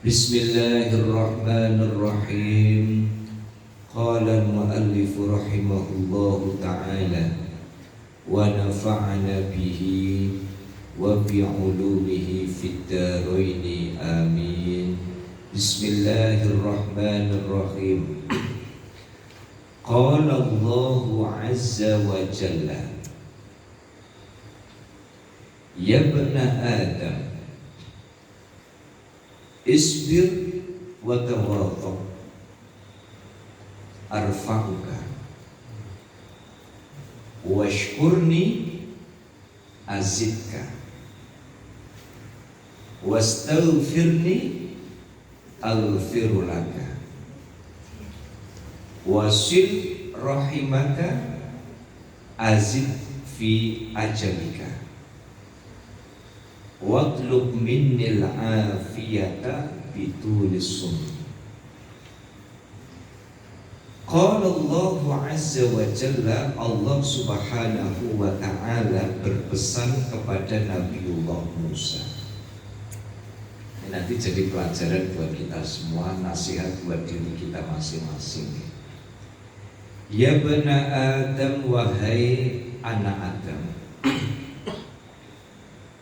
Bismillahirrahmanirrahim. Qala al-muallif rahimahullahu ta'ala wa nafa'ana bihi wa bi 'ulumihi fid dharain amin. Bismillahirrahmanirrahim. Qala Allahu 'azza wa jalla, ya bani Adam, isbir wa tawadhu arfa'uka washkurni azidka wastaghfirni aghfir laka wasil rahimaka azid fi ajalika watlub minnil afiyata bitulis sum. Qala Allah azza wa jalla, Allah subhanahu wa ta'ala berpesan kepada Nabiullah Musa. Ini nanti jadi pelajaran buat kita semua, nasihat buat diri kita masing-masing. Ya bani Adam, wahai anak Adam,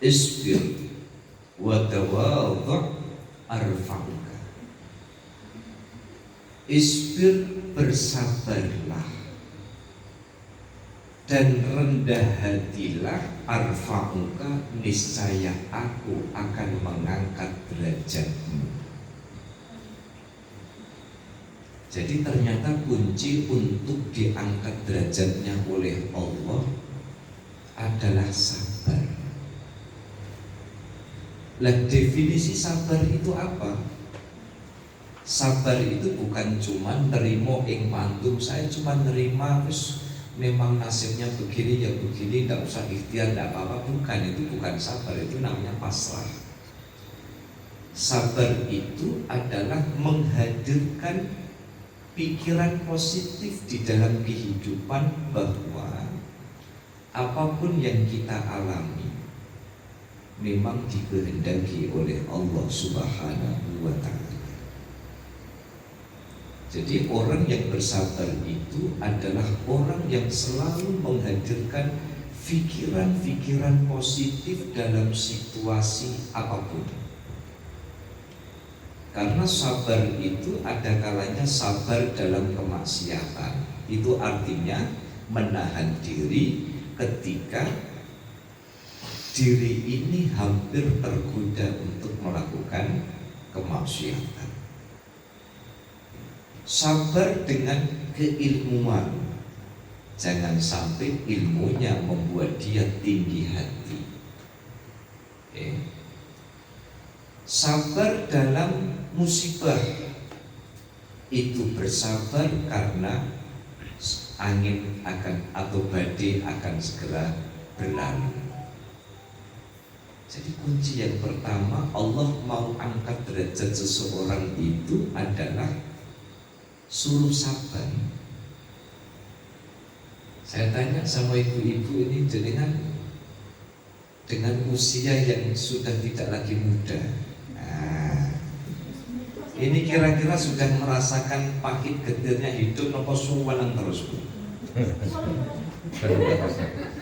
isbir wa tawadhu arfa'uka. Isbir, bersabarlah dan rendah hatilah, arfa'uka, niscaya aku akan mengangkat derajatmu. Jadi ternyata kunci untuk diangkat derajatnya oleh Allah adalah sabar. Lah, definisi sabar itu apa? Sabar itu bukan cuma nerimo ing pantum, saya cuma nerima terus memang nasibnya begini ya begini, tidak usah ikhtiar, tidak apa-apa. Bukan, itu bukan sabar, itu namanya pasrah. Sabar itu adalah menghadirkan pikiran positif di dalam kehidupan, bahwa apapun yang kita alami memang dikehendaki oleh Allah Subhanahu wa ta'ala. Jadi orang yang bersabar itu adalah orang yang selalu menghadirkan pikiran-pikiran positif dalam situasi apapun. Karena sabar itu ada kalanya sabar dalam kemaksiatan. Itu artinya menahan diri ketika diri ini hampir tergoda untuk melakukan kemaksiatan. Sabar dengan keilmuan, jangan sampai ilmunya membuat dia tinggi hati. Sabar dalam musibah, itu bersabar karena angin akan atau badai akan segera berlalu. Jadi kunci yang pertama, Allah mau angkat derajat seseorang itu adalah suruh sabar. Saya tanya sama ibu-ibu ini, dengan usia yang sudah tidak lagi muda, ini kira-kira sudah merasakan pahit getirnya hidup nopo suwanan terus, Bu?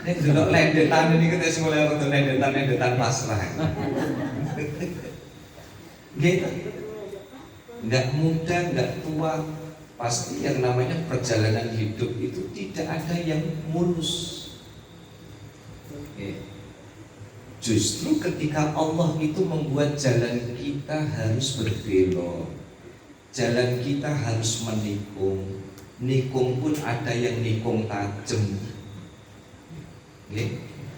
Ini delok lendetan ini kita mulai rada lendetan pasrah. Gitu. Enggak muda, enggak tua, pasti yang namanya perjalanan hidup itu tidak ada yang mulus. Justru ketika Allah itu membuat jalan kita harus berbelok, jalan kita harus menikung. Nikung pun ada yang nikung tajam.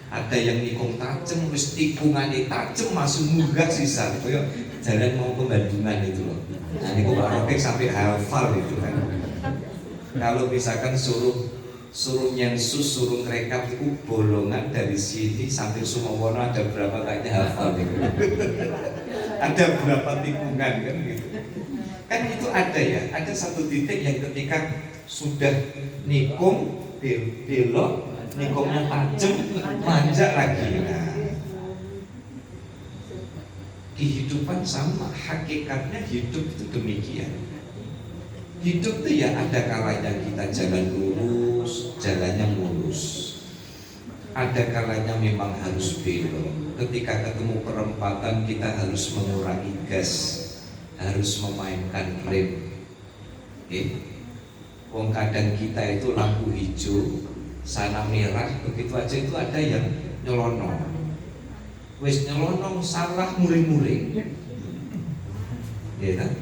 Ada yang nikung tajam, wis tikungannya tajam masuk munggah sisa. Kayak jalan mau ke Bandungan itu loh. Nah, niku Pak Rofiq sampai hafal itu kan. Kalau misalkan suruh nyensus, suruh rekap itu bolongan dari sini sampai Sumawono ada berapa, kayaknya hafal gitu. Ada berapa tikungan kan gitu. Kan itu ada ya, ada satu titik yang ketika sudah nikung belok, nikungnya tajam, manjak lagi. Nah, Kehidupan sama, hakikatnya hidup itu demikian. Hidup itu ya ada kalanya kita jalan lurus, jalannya mulus. Ada kalanya memang harus belok. Ketika ketemu perempatan kita harus mengurangi gas, harus memainkan rem. Wong kadang kita itu lampu hijau, sana merah, begitu aja itu ada yang nyelonong. Wis nyelonong salah muring-muring. Ya kan?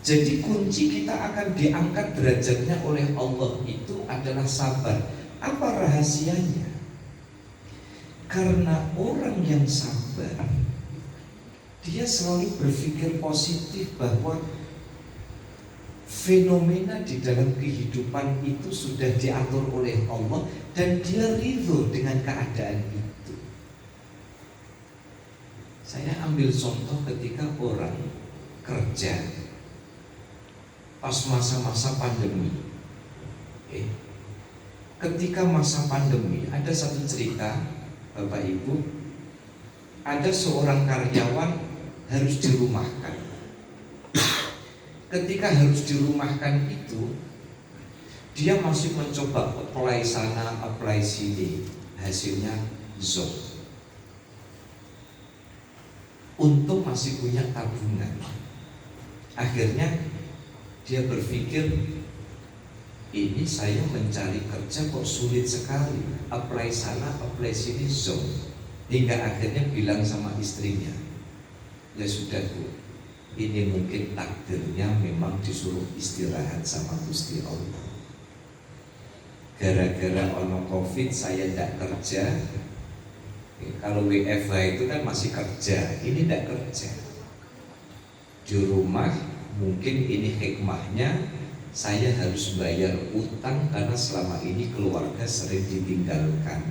Jadi kunci kita akan diangkat derajatnya oleh Allah itu adalah sabar. Apa rahasianya? Karena orang yang sabar, dia selalu berpikir positif bahwa fenomena di dalam kehidupan itu sudah diatur oleh Allah dan dia ridho dengan keadaan itu. Saya ambil contoh ketika orang kerja pas masa-masa pandemi. Ketika masa pandemi ada satu cerita, Bapak Ibu, ada seorang karyawan harus dirumahkan. Ketika harus dirumahkan itu, dia masih mencoba apply sana, apply sini, hasilnya zong. Untung masih punya tabungan. Akhirnya dia berpikir, ini saya mencari kerja kok sulit sekali, apply sana, apply sini zong. Hingga akhirnya bilang sama istrinya, ya sudah Bu, ini mungkin takdirnya memang disuruh istirahat sama Gusti Allah. Gara-gara ono Covid saya tidak kerja. Kalau WFH itu kan masih kerja, ini tidak kerja. Di rumah mungkin ini hikmahnya, saya harus bayar utang karena selama ini keluarga sering ditinggalkan.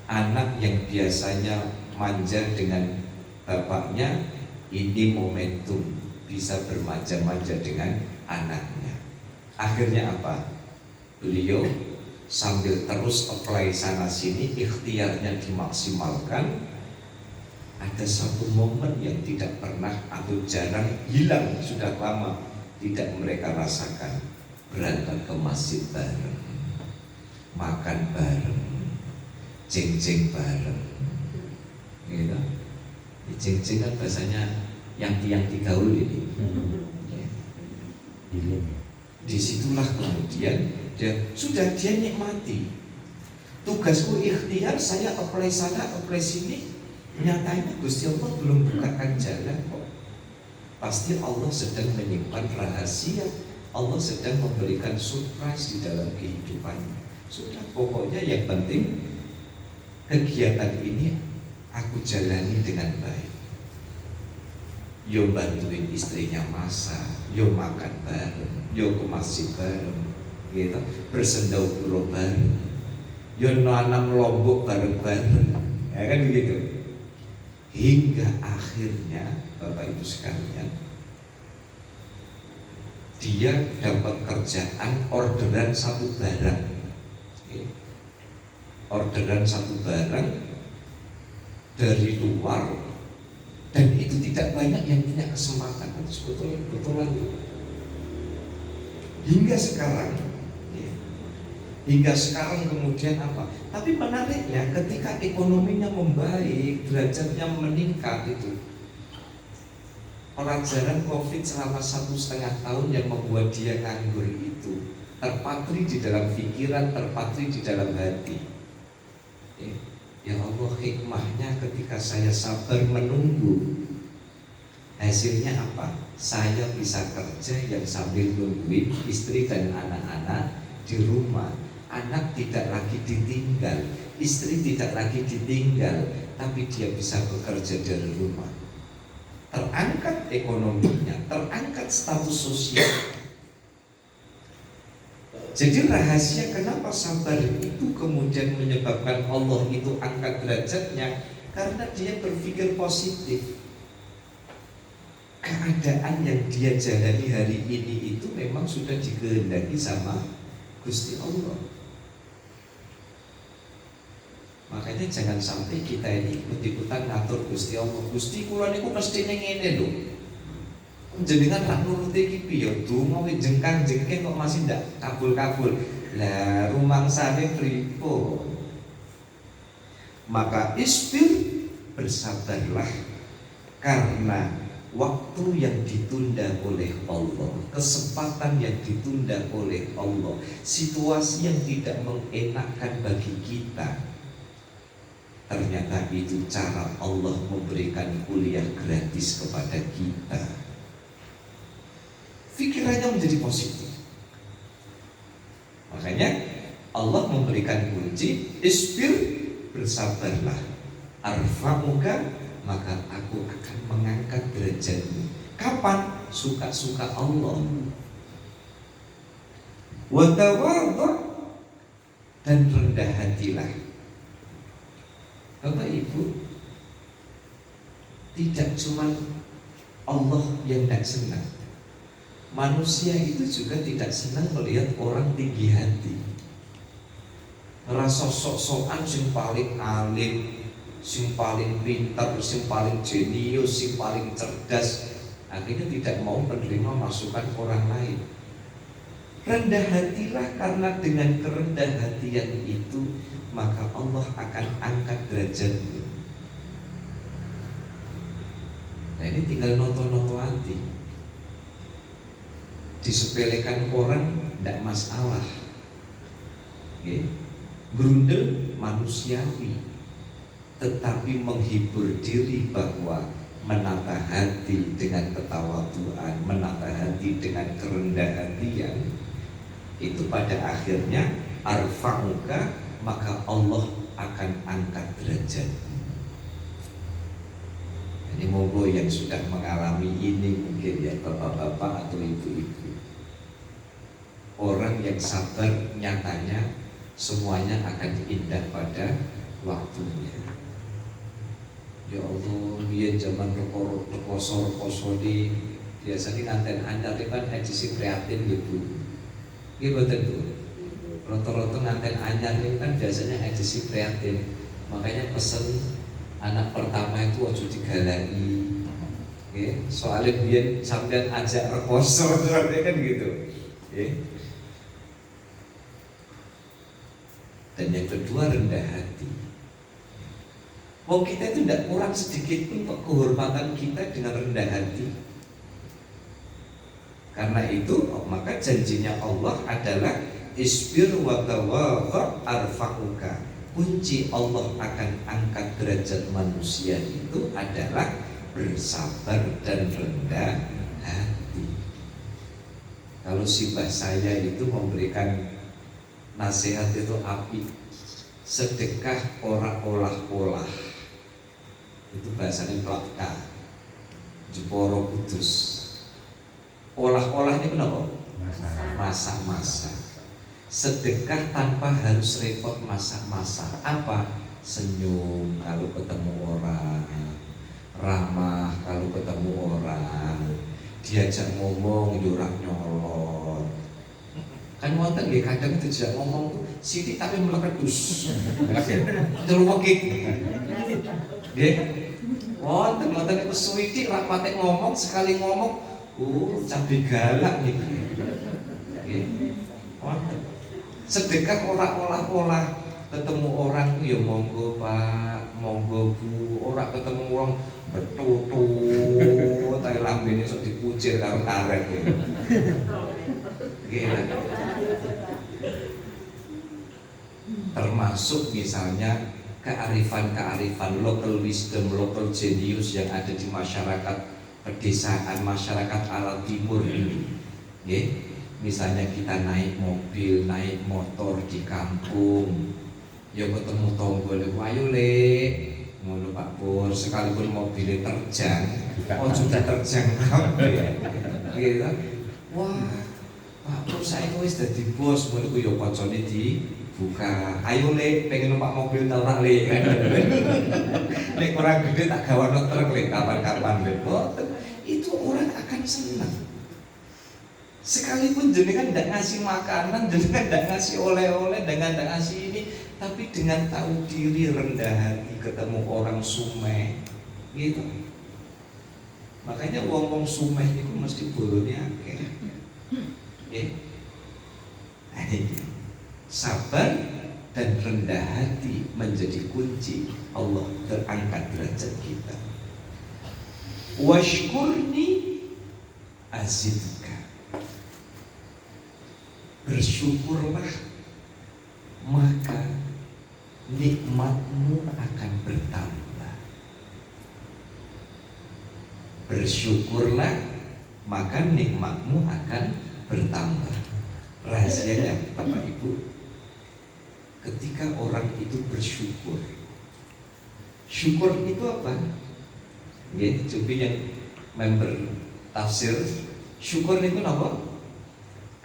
Anak yang biasanya manja dengan bapaknya, ini momentum bisa bermanja-manja dengan anaknya. Akhirnya apa? Beliau sambil terus apply sana sini, ikhtiarnya dimaksimalkan. Ada satu momen yang tidak pernah atau jarang hilang, sudah lama tidak mereka rasakan. Berangkat ke masjid bareng, makan bareng, ceng-ceng bareng. Gitu. Ceng-ceng kan bahasanya yang digaul ini. Disitulah kemudian dia nikmati. Tugasku ikhtiar, saya apply sana, apply sini. Nyatanya Gusti Allah belum bukakan jalan kok. Pasti Allah sedang menyimpan rahasia, Allah sedang memberikan surprise di dalam kehidupannya. Sudah, pokoknya yang penting kegiatan ini aku jalani dengan baik. Yo bantuin istrinya masak, yo makan bareng, yo ke masjid bareng, gitu, bersendau bareng, yo nanam lombok bareng-bareng, ya kan begitu. Hingga akhirnya Bapak Ibu sekalian, dia dapat kerjaan orderan satu barang. Orderan satu barang dari luar, dan itu tidak banyak yang punya kesempatan. Betul-betulan. Hingga sekarang kemudian apa? Tapi menariknya ketika ekonominya membaik, derajatnya meningkat itu, pelajaran Covid selama 1,5 tahun yang membuat dia nganggur itu terpatri di dalam pikiran, terpatri di dalam hati. Ya Allah, hikmahnya ketika saya sabar menunggu, hasilnya apa? Saya bisa kerja yang sambil nungguin istri dan anak-anak di rumah. Anak tidak lagi ditinggal, istri tidak lagi ditinggal, tapi dia bisa bekerja dari rumah. Terangkat ekonominya, terangkat status sosial. Jadi rahasia kenapa sabar itu kemudian menyebabkan Allah itu angkat derajatnya, karena dia berpikir positif. Keadaan yang dia jalani hari ini itu memang sudah dikehendaki sama Gusti Allah. Makanya Makanya jangan sampai kita ini ikut-ikutan ngatur Gusti Allah. Gusti kula niku mestine ngene lho. Jenengan tak nuruti iki piye? Donga wis jengkang-jengking kok masih ndak kabul-kabul. Lah rumangsane pripun? Maka isbir, bersabarlah, karena waktu yang ditunda oleh Allah, kesempatan yang ditunda oleh Allah, situasi yang tidak mengenakkan bagi kita, ternyata itu cara Allah memberikan kuliah gratis kepada kita. Pikirannya menjadi positif. Makanya Allah memberikan kunci, isbir, bersabarlah, arfa'uka, maka aku akan mengangkat derajatmu. Kapan? Suka-suka Allah. Wa tawadhu, dan rendah hatilah. Bapak Ibu, tidak cuma Allah yang tidak senang, manusia itu juga tidak senang melihat orang tinggi hati, rasa sok-sokan sing paling alim, sing paling pintar, sing paling jenius, sing paling cerdas, akhirnya tidak mau menerima masukan orang lain. Rendah hatilah, karena dengan kerendah hatian itu maka Allah akan angkat derajatmu. Nah ini tinggal noto-noto hati. Disepelekan orang tidak masalah, grundel manusiawi, tetapi menghibur diri bahwa menata hati dengan ketawaduan, menata hati dengan kerendah hatian, itu pada akhirnya arfa'uka, maka Allah akan angkat derajat. Ini monggo yang sudah mengalami ini mungkin ya bapak-bapak atau ibu-ibu, orang yang sabar nyatanya semuanya akan indah pada waktunya. Ya Allah, biar zaman rekoso di biasanya nganten anyar kan edisi prihatin gitu. Iya betul tuh. Roto-roto nganten anyar ini kan biasanya edisi prihatin. Makanya pesen anak pertama itu ojo digalai. Soalnya biar sampean ajak rekoso kan gitu. Dan yang kedua, rendah hati. Wong kita itu tidak kurang sedikit pun kehormatan kita dengan rendah hati. Karena itu maka janjinya Allah adalah isbir wa tawadhu arfa'uka. Kunci Allah akan angkat derajat manusia itu adalah bersabar dan rendah hati. Kalau sibah saya itu memberikan nasihat itu api, sedekah ora olah-olah, itu bahasanya plaka Jeporo Kudus. Olah-olah ini kenapa? Masak-masak. Sedekah tanpa harus repot masak-masak. Apa? Senyum kalau ketemu orang, ramah kalau ketemu orang, diajak ngomong yurak nyolot. Kan wonten nggih kadang dijak ngomong tuh sithik tapi melekedus. Terwekik. Nggih. Wonten iku suwidik ra patek ngomong, sekali ngomong, cabe galak nih. Nggih. Wonten. Sedekah ora olah-olah, ketemu orang ya monggo Pak, monggo Bu, ora ketemu wong betutu, tae lambene sok dipucir karo karet. Nggih. Termasuk misalnya kearifan-kearifan, local wisdom, local genius yang ada di masyarakat pedesaan, masyarakat ala timur ini. Misalnya kita naik mobil, naik motor di kampung, ya ketemu tonggol, ayo le, ngono Pak Pur, sekalipun mobilnya terjang, juga terjang kabeh. Gitu. Wah, Pak Pur saya wis dadi bos, ngono ku ya kancane dibuka. Ayo le, pengen numpak mobil ta ora le. Nek kurang gede tak gawana truk le kapan-kapan le. Itu orang akan senang. Sekalipun jenengan tidak ngasih makanan, jenengan tidak ngasih oleh-oleh, dengan tidak ngasih ini, Tapi dengan tahu diri, rendah hati, ketemu orang sumeh, gitu. Makanya wong-wong sumeh itu mesti bolone akeh. Ya. Sabar dan rendah hati menjadi kunci Allah terangkat derajat kita. Washkurni azidka. Bersyukurlah maka nikmatmu akan bertambah. Bersyukurlah maka nikmatmu akan bertambah. Rahasianya Bapak Ibu, ketika orang itu bersyukur, syukur itu apa? Ya, coba yang member tafsir, syukur itu apa?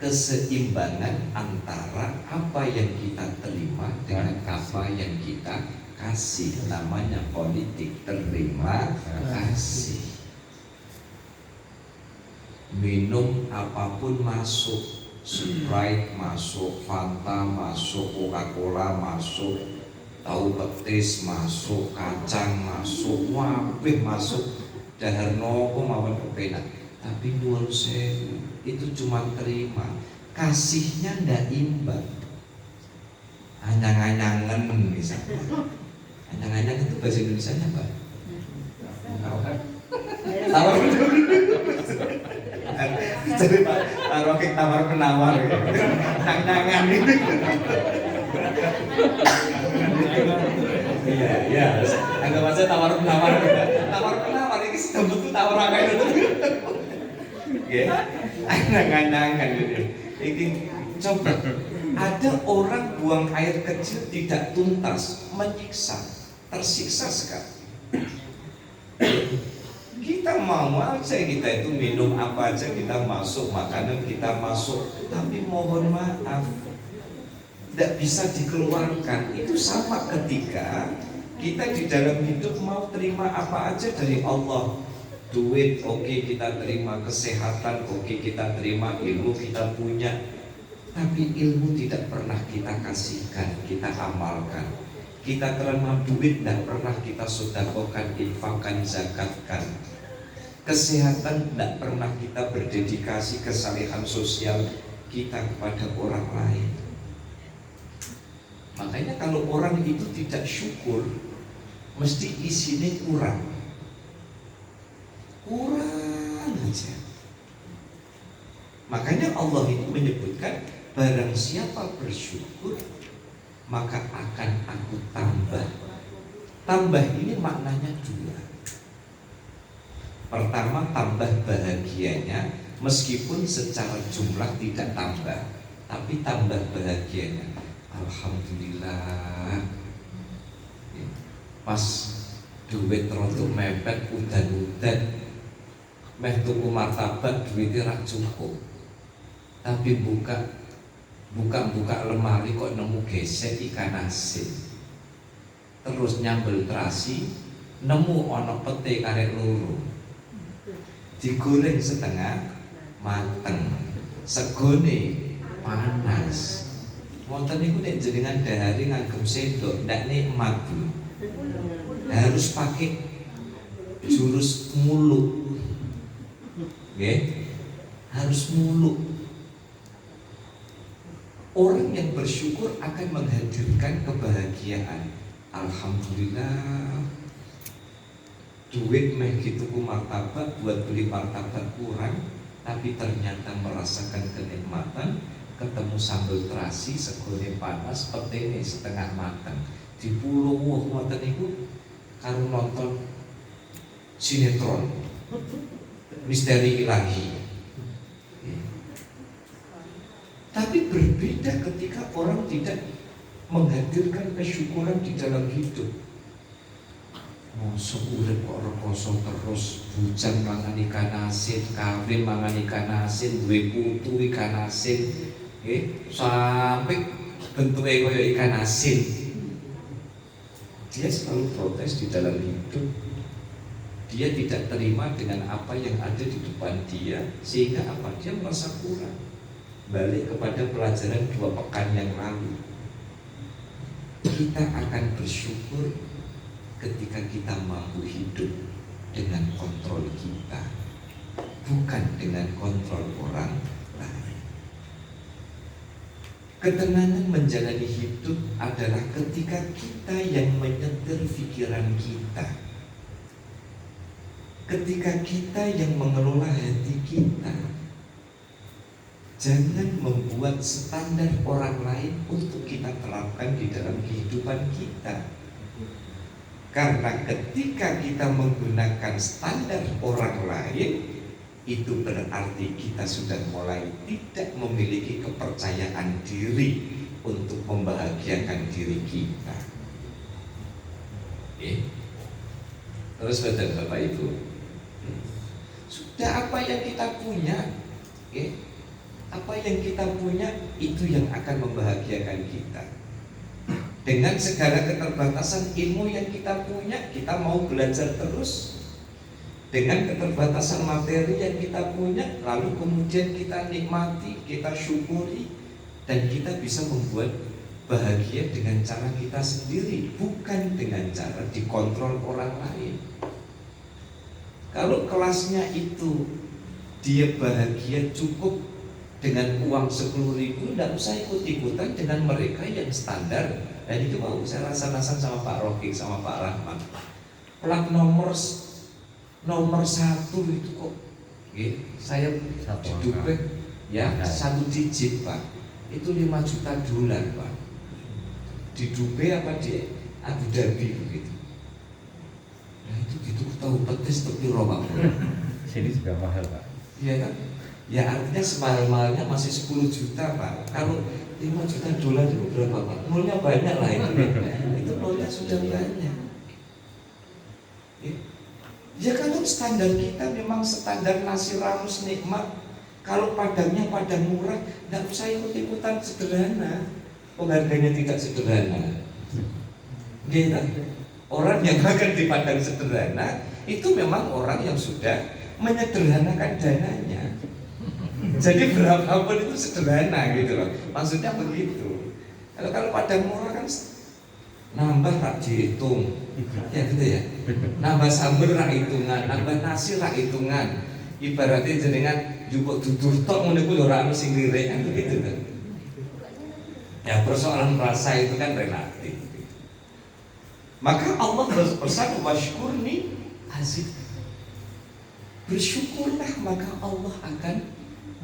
Keseimbangan antara apa yang kita terima dengan apa yang kita kasih. Namanya politik terima kasih. Minum apapun masuk, Sprite masuk, Fanta masuk, Coca-Cola masuk, tahu petis masuk, kacang masuk, wabeh masuk, dahar nopo mawon kepenak. Tapi nyuwun sewu, itu cuma terima, kasihnya ndak imbang. Anyang-anyangan misalnya. Anyang-anyangan itu bahasa Indonesianya apa? Tawar jadi Pak Rocky tawar penawar nang-nangan itu. Iya, anggap aja tawar penawar. Tawar penawar ini sudah betul tawar akeh itu. Nggih. Nang-nangan gitu. Iki coba ada orang buang air kecil tidak tuntas, menyiksa, tersiksa sekali. Kita mau aja kita itu minum apa aja, kita masuk makanan kita masuk, tapi mohon maaf tidak bisa dikeluarkan. Itu sama ketika kita di dalam hidup mau terima apa aja dari Allah. Duit oke, kita terima, kesehatan oke, kita terima, ilmu kita punya, tapi ilmu tidak pernah kita kasihkan, kita amalkan. Kita terima duit tidak pernah kita sedekahkan, infakkan, zakatkan. Kesehatan tidak pernah kita berdedikasi kesalehan sosial kita kepada orang lain. Makanya kalau orang itu tidak syukur, mesti isinya kurang aja. Makanya Allah itu menyebutkan, barang siapa bersyukur maka akan aku tambah. Tambah ini maknanya dua. Pertama, tambah bahagianya, meskipun secara jumlah tidak tambah, tapi tambah bahagianya. Alhamdulillah. Pas duit rontok mepet udan-udan, meh tuku martabak duitnya rak cukup, tapi buka lemari kok nemu gesek ikan asin. Terus nyambel terasi, nemu ono pete karek loro, digoreng setengah mateng, segone panas. Wonten niku nek jenengan dahari ngagem sendok ndak nikmat Bu. Harus pakai jurus muluk. Nggih. Harus muluk. Orang yang bersyukur akan menghadirkan kebahagiaan. Alhamdulillah, duit meh tuku martabak buat beli martabak kurang, tapi ternyata merasakan kenikmatan. Ketemu sambal terasi, segone panas, petene setengah matang, di pulau ngoten niku karo nonton sinetron Misteri Ilahi. Tapi berbeda ketika orang tidak menghadirkan kesyukuran di dalam hidup. Mosok urip kok rekoso terus, bujang mangan ikan asin, kawin mangan ikan asin, duwe putu ikan asin, sampai bentuknya kaya ikan asin. Dia selalu protes di dalam hidup. Dia tidak terima dengan apa yang ada di depan dia, sehingga apa? Dia merasa kurang. Balik kepada pelajaran 2 pekan yang lalu. kita akan bersyukur ketika kita mampu hidup dengan kontrol kita, bukan dengan kontrol orang lain. Ketenangan menjalani hidup adalah ketika kita yang menyetir pikiran kita, ketika kita yang mengelola hati kita. Jangan membuat standar orang lain untuk kita terapkan di dalam kehidupan kita. Karena ketika kita menggunakan standar orang lain, itu berarti kita sudah mulai tidak memiliki kepercayaan diri untuk membahagiakan diri kita. Terus Bapak Ibu, sudah apa yang kita punya, apa yang kita punya itu yang akan membahagiakan kita. Dengan segala keterbatasan ilmu yang kita punya, kita mau belajar terus. Dengan keterbatasan materi yang kita punya, lalu kemudian kita nikmati, kita syukuri, dan kita bisa membuat bahagia dengan cara kita sendiri, bukan dengan cara dikontrol orang lain. Kalau kelasnya itu dia bahagia cukup dengan uang 10.000, tidak usah ikut-ikutan dengan mereka yang standar. Dan itu mau saya rasa-rasakan sama Pak Rocky, sama Pak Rahman. Plat nomor 1 itu kok, saya didupek ya 1 digit Pak, itu 5 juta dolar Pak. Di Dubai apa di Abu Dhabi begitu. Nah itu gitu tahu petis tapi Pak. Sini juga mahal Pak. Iya kan? Ya artinya semahal-mahalnya masih 10 juta Pak. Kalau 5 juta dolar itu berapa Pak? Nolnya banyak lah itu. Itu nolnya sudah banyak. Ya kalau standar kita memang standar nasi rames nikmat. Kalau padangnya padang murah, tidak usah ikut-ikutan sederhana. Harganya tidak sederhana. Gitu. Orang yang makan di padang sederhana itu memang orang yang sudah menyederhanakan dananya. Jadi berapapun itu sederhana gitu loh. Maksudnya begitu. Kalau padang murah kan nambah rak dihitung, ya gitu ya. Nambah sambal rak hitungan, nambah nasi rak hitungan. Ibaratnya jenengan jupuk duduh tok ngono iku ora ono sing lirik kan begitu kan. Ya persoalan rasa itu kan relatif. Maka Allah berpesan washkurni azid. Bersyukurlah maka Allah akan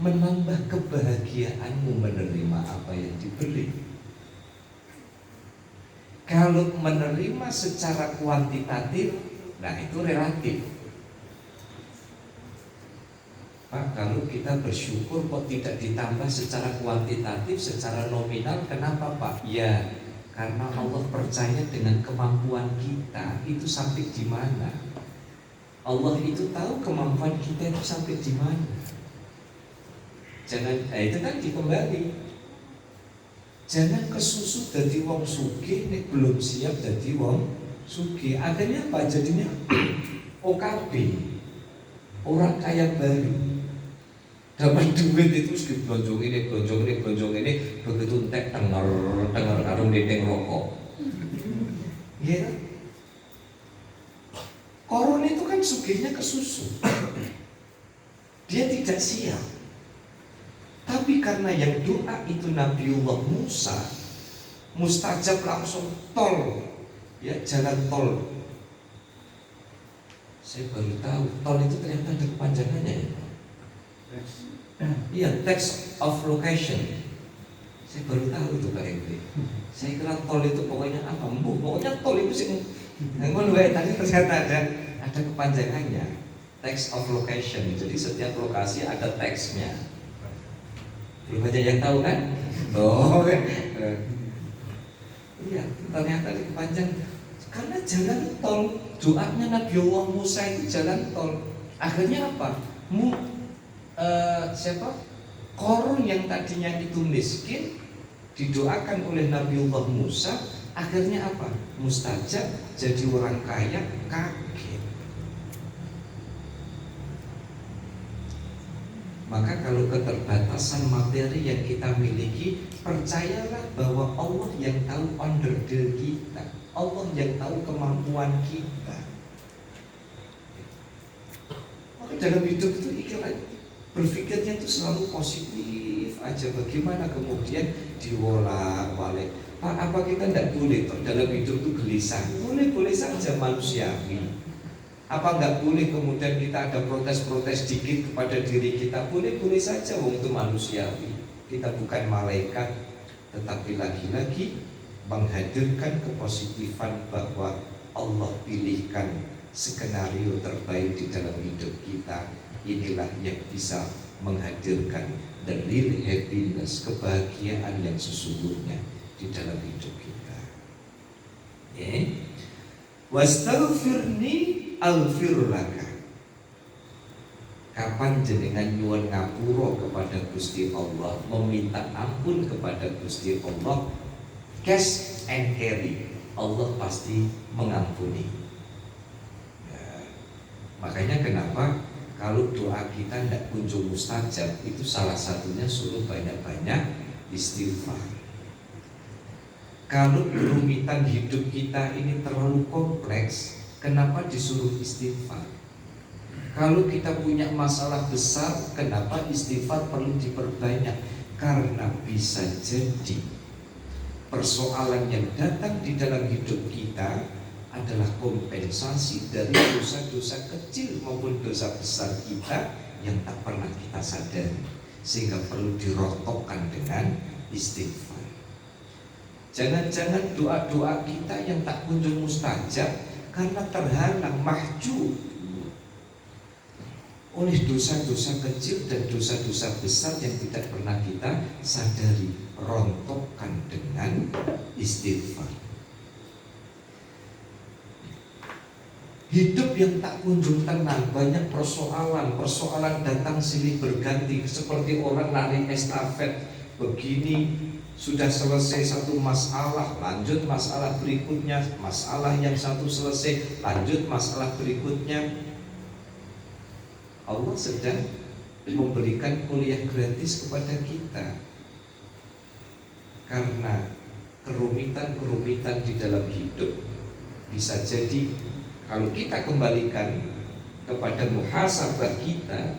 menambah kebahagiaanmu menerima apa yang diberi. Kalau menerima secara kuantitatif, nah itu relatif. Pak, kalau kita bersyukur kok tidak ditambah secara kuantitatif, secara nominal, kenapa Pak? Ya, karena Allah percaya dengan kemampuan kita itu sampai di mana. Allah itu tahu kemampuan kita itu sampai di mana. Jangan, itu kan dikembali. Jangan kesusut dari wong sugih nek belum siap dari wong sugih. Akhirnya apa? Jadinya OKB, orang kaya baru. Dapat duit itu sedikit blonjong ini, begitu entek tenger karo ndeteng rokok. Iya. Korun itu kan sugihnya kesusu. Dia tidak siap. Tapi karena yang doa itu Nabiullah Musa, mustajab langsung tol, ya jalan tol. Saya baru tahu tol itu ternyata ada kepanjangannya ya. Iya, text of location. Saya baru tahu itu Pak Hendri. Saya kira tol itu pokoknya apa? Pokoknya tol itu sih. Tadi ternyata ada kepanjangannya. Text of location. Jadi setiap lokasi ada teksnya. Belum aja yang tahu kan? Oh, iya, ternyata dipanjang karena jalan tol. Doanya Nabiullah Musa itu jalan tol. Akhirnya apa? Siapa? Korun yang tadinya itu miskin didoakan oleh Nabiullah Musa, akhirnya apa? Mustajab, jadi orang kaya, kaget. Maka kalau keterbatasan materi yang kita miliki, percayalah bahwa Allah yang tahu onderdil kita, Allah yang tahu kemampuan kita. Maka dalam hidup itu berpikirnya itu selalu positif aja. Bagaimana kemudian diwolak-walik, Pak, apa kita tidak boleh toh dalam hidup itu gelisah? Boleh-boleh saja, manusiawi. Apa nggak boleh kemudian kita ada protes-protes dikit kepada diri kita? Boleh-boleh saja, wong itu manusiawi. Kita bukan malaikat, tetapi lagi-lagi menghadirkan kepositifan bahwa Allah pilihkan skenario terbaik di dalam hidup kita. Inilah yang bisa menghadirkan the real happiness, kebahagiaan yang sesungguhnya di dalam hidup kita. Wastaghfirni aghfir laka. Kapan jenengan nyuwun ngapura kepada Gusti Allah, meminta ampun kepada Gusti Allah, cash and carry, Allah pasti mengampuni. Ya, makanya kenapa kalau doa kita tidak kunjung mustajab, itu salah satunya suruh banyak-banyak istighfar. Kalau kerumitan hidup kita ini terlalu kompleks, kenapa disuruh istighfar? Kalau kita punya masalah besar, kenapa istighfar perlu diperbanyak? Karena bisa jadi persoalan yang datang di dalam hidup kita adalah kompensasi dari dosa-dosa kecil maupun dosa besar kita yang tak pernah kita sadari, sehingga perlu dirotokkan dengan istighfar. Jangan-jangan doa-doa kita yang tak kunjung mustajab karena terhalang, mahjub oleh dosa-dosa kecil dan dosa-dosa besar yang tidak pernah kita sadari. Rontokkan dengan istighfar. Hidup yang tak kunjung tenang, banyak persoalan datang silih berganti, seperti orang lari estafet. Begini sudah selesai satu masalah, lanjut masalah berikutnya, masalah yang satu selesai, lanjut masalah berikutnya. Allah sedang memberikan kuliah gratis kepada kita, karena kerumitan-kerumitan di dalam hidup bisa jadi kalau kita kembalikan kepada muhasabah kita,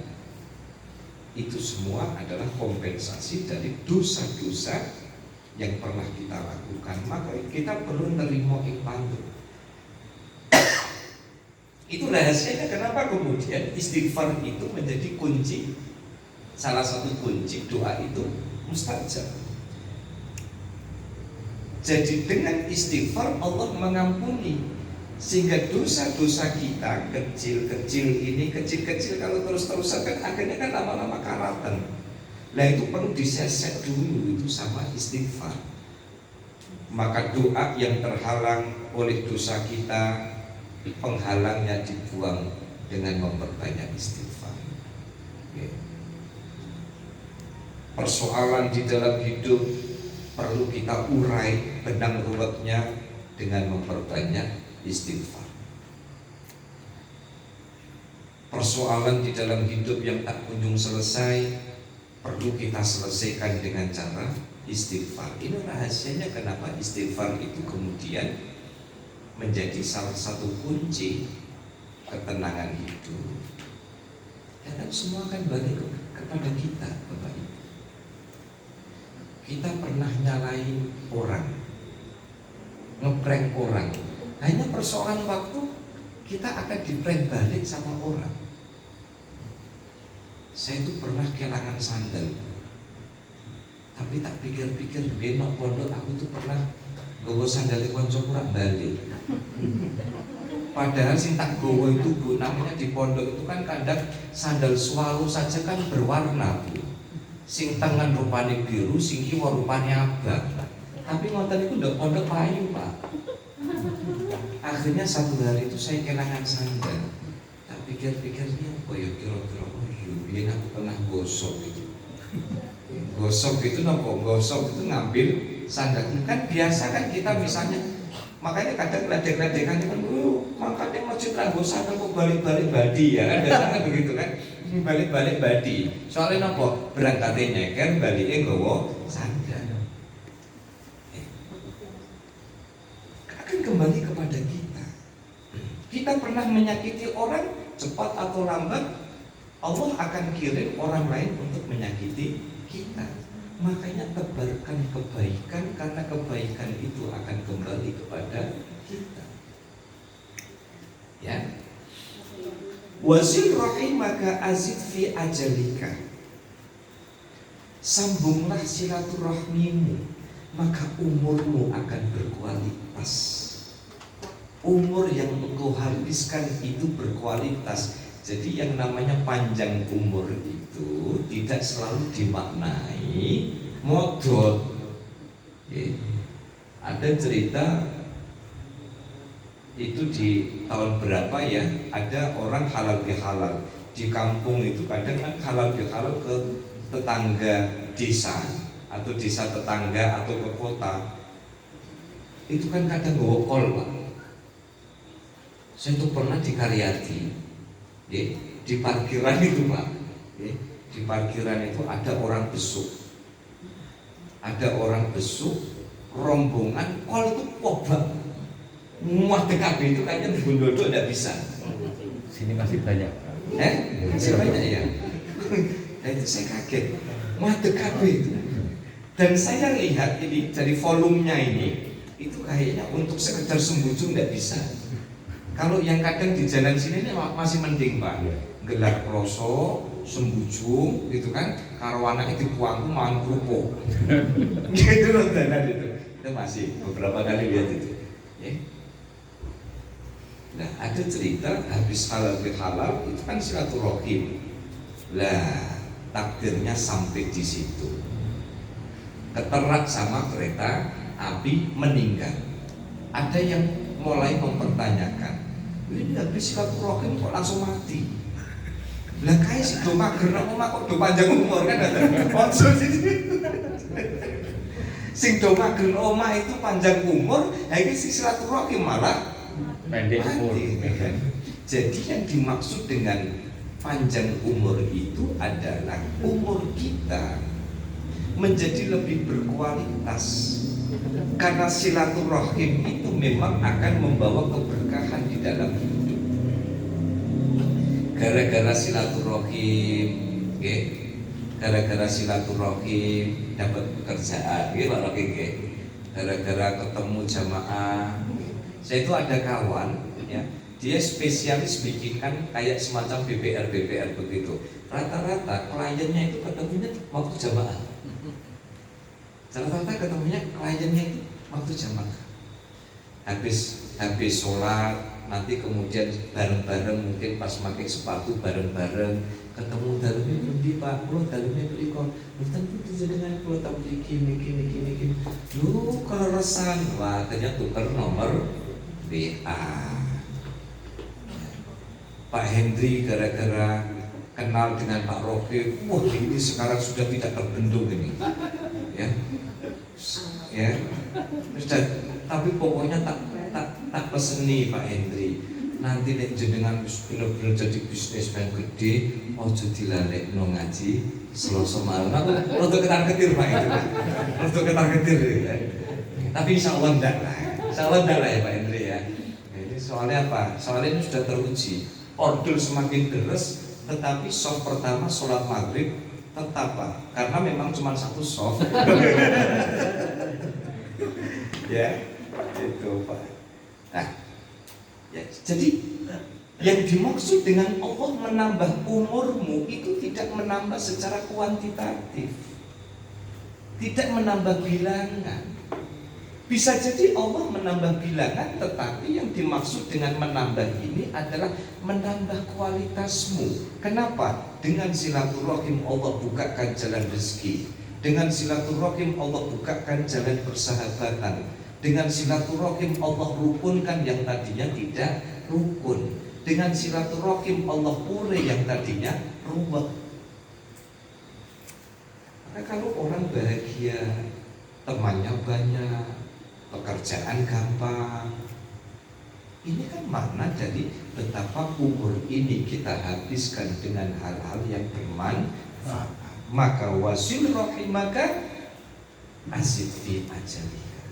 itu semua adalah kompensasi dari dosa-dosa yang pernah kita lakukan. Maka kita perlu menerima ikhlas. Itu rahasianya kenapa kemudian istighfar itu menjadi kunci, salah satu kunci doa itu mustajab. Jadi dengan istighfar Allah mengampuni, sehingga dosa-dosa kita kecil-kecil ini, kecil-kecil kalau terus-terusan kan akhirnya kan lama-lama karatan. Nah itu perlu disesek dulu itu sama istighfar. Maka doa yang terhalang oleh dosa kita, penghalangnya dibuang dengan memperbanyak istighfar. Persoalan di dalam hidup perlu kita urai benang ruwetnya dengan memperbanyak istighfar. Persoalan di dalam hidup yang tak kunjung selesai perlu kita selesaikan dengan cara istighfar. Ini rahasianya kenapa istighfar itu kemudian menjadi salah satu kunci ketenangan hidup. Ya kan semua kan balik kepada kita, Bapak Ibu. Kita pernah nyalain orang, ngeprank orang. Hanya persoalan waktu kita akan diprank balik sama orang. Saya itu pernah kehilangan sandal, tapi tak pikir-pikir benok pondok aku tuh pernah gowo sandal konco kurang balik. Padahal sing tak gowo itu Bu, namanya di pondok itu kan kadang sandal swallow saja kan berwarna Bu. Sing tangan rupanya biru, sing kiwa rupanya abang. Tapi ngoten itu ndak pondok payu Pak. Akhirnya satu hari itu saya kehilangan sandal. Tak pikir-pikirnya apa ya kira-kira biar aku pernah gosok gitu. Gosok itu nopo, gosok itu ngambil sandal. Kan biasa kan kita misalnya, makanya kadang ledek-ledekan kan, makanya masjid ranggo sandal kok balik-balik badi ya kan, biasa kan begitu kan. balik-balik badi. Soalnya napa? Berangkate nyeker, balike nggawa sandal. Akan kembali kepada kita. Kita pernah menyakiti orang, cepat atau lambat Allah akan kirim orang lain untuk menyakiti kita. Makanya tebarkan kebaikan, karena kebaikan itu akan kembali kepada kita. Ya. Wasil rahimaka azid fi ajalika. Sambunglah silaturahmimu, maka umurmu akan berkualitas. Umur yang engkau habiskan itu berkualitas. Jadi yang namanya panjang umur itu tidak selalu dimaknai modot. Ada cerita itu di tahun berapa ya, ada orang halal bihalal di kampung itu. Kadang kan halal bihalal ke tetangga desa atau desa tetangga atau ke kota, itu kan kadang bawa kol, Pak. Saya tuh pernah di Karyadi, di parkiran itu, Pak, di parkiran itu ada orang besuk, rombongan kol itu pobak, muat TKB itu kayaknya Bundodo tidak bisa. Sini masih banyak. Masih banyak ya. Dan itu saya kaget, muat TKB itu. Dan saya lihat ini dari volumenya ini, itu kayaknya untuk sekedar sembujung tidak bisa. Kalau yang kadang di jalan sini ini masih mending, Pak. Gelar kroso, sembujung, gitu kan. Karo anak itu puangku makan kerupuk. Gitu loh jalan itu. Itu masih beberapa kali lihat itu. Ya. Nah, ada cerita habis halal bihalal itu kan silaturahim. Lah, takdirnya sampai di situ. Keterak sama kereta api, meninggal. Ada yang mulai mempertanyakan, ini habis silaturahim kok langsung mati? Lah kayak si do mager omah kok do panjang umur kan ada. Maksud sing do mager omah itu panjang umur, iki si silaturahim malah Pendek umur. Jadi yang dimaksud dengan panjang umur itu adalah umur kita menjadi lebih berkualitas. Karena silaturahim itu memang akan membawa keberkahan di dalam hidup. Gara-gara silaturahim, gara-gara silaturahim dapat pekerjaan, Pak Rocky, gara-gara ketemu jamaah. Saya itu ada kawan, ya, dia spesialis bikinkan kayak semacam BPR begitu. Rata-rata kliennya itu ketemunya waktu jamaah. Rata-rata ketemunya kliennya itu waktu jamaah. Habis sholat, nanti kemudian bareng-bareng mungkin pas pakai sepatu bareng-bareng ketemu dalamnya belum Pak, kalau dalamnya beli kok, tentu dengan kalau tak beli gini. Lu kalau resan, wah ternyata tukar nomor WA. Pak Hendri gara-gara kenal dengan Pak Rocky, wah ini sekarang sudah tidak terbendung ini, ya. Sudah, tapi pokoknya tak peseni Pak Hendri. Nanti nek jenengan bener-bener jadi bisnismen gede, ojo dilalekno ngaji Selasa malam. Aku rada ketar-ketir Pak itu. Rada ketar-ketir ya. Tapi insyaallah ndak lah. Insyaallah ndak lah ya Pak Hendri ya. Ini soalnya apa? Soalnya ini sudah teruji. Ordul semakin deres, tetapi soft pertama sholat maghrib tetap Pak. Karena memang cuma satu soft. Ya, itu Pak. Nah, ya, jadi yang dimaksud dengan Allah menambah umurmu itu tidak menambah secara kuantitatif, tidak menambah bilangan. Bisa jadi Allah menambah bilangan, tetapi yang dimaksud dengan menambah ini adalah menambah kualitasmu. Kenapa? Dengan silaturahim Allah bukakan jalan rezeki. Dengan silaturahim Allah bukakan jalan persahabatan. Dengan silaturahim Allah rukunkan yang tadinya tidak rukun. Dengan silaturahim Allah pure yang tadinya ruwet. Karena kalau orang bahagia, temannya banyak, pekerjaan gampang, Ini kan makna dari betapa umur ini kita habiskan dengan hal-hal yang bermanfaat. Maka wasil rahimaka azid fi ajalika.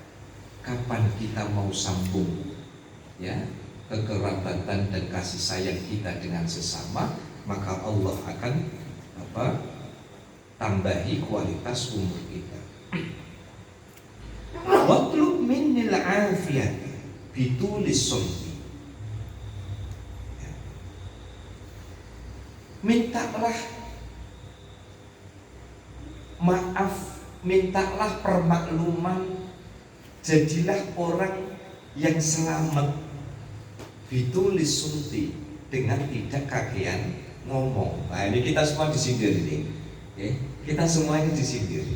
Kapan kita mau sambung ya kekerabatan dan kasih sayang kita dengan sesama, maka Allah akan tambahi kualitas umur kita. Watlub minnil afiyati bitulis sunni. Mintalah maaf, mintalah permakluman, jadilah orang yang selamat bitulis sunni, dengan tidak kakean ngomong. Nah ini kita semua disindir ini, kita semua ini disindir.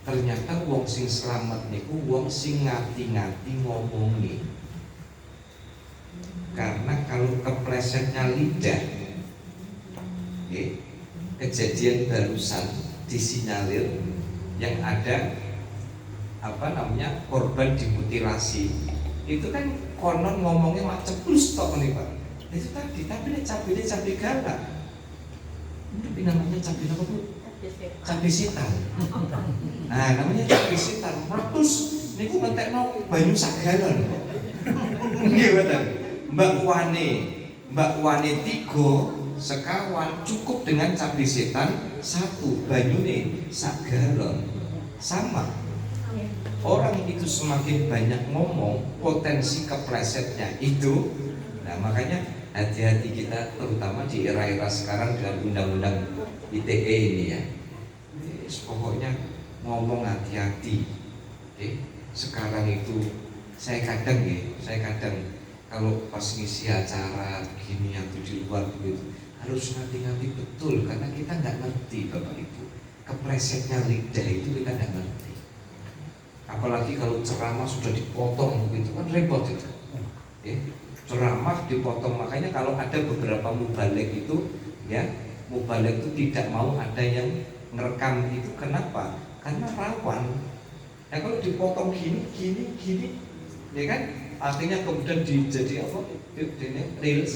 Ternyata wong sing selamat niku wong sing ngati-ngati ngomongi. Karena kalau keplesetnya lidah, kejadian barusan disinyalir yang ada korban dimutilasi, itu kan konon ngomongnya mak ceplus tok nih Pak. Itu tadi, tapi ini cabai galak. Ini namanya cabai apa Bu? Cabai sitan. Nah, namanya cabai sitan. Ratus niku ngentekno banyu sak galon. Nggih betul. Mbak Wane 3 sekawan cukup dengan cabai sitan 1, banyune sak galon. Sama. Orang itu semakin banyak ngomong, potensi keplesetnya itu. Nah, makanya hati-hati kita, terutama di era-era sekarang dengan undang-undang ITE ini ya. Pokoknya ngomong hati-hati. Sekarang itu saya kadang kalau pas ngisi acara begini atau di luar begitu harus hati-hati betul, karena kita nggak ngerti Bapak Ibu. Keplesetnya lidah itu kita nggak ngerti. Apalagi kalau ceramah sudah dipotong begitu kan repot itu. Ceramah dipotong, makanya kalau ada beberapa mubaligh itu ya, mubaligh itu tidak mau ada yang ngerekam itu. Kenapa? Karena rawan. Ya kalau dipotong gini ya kan, artinya kemudian jadi apa? Reels.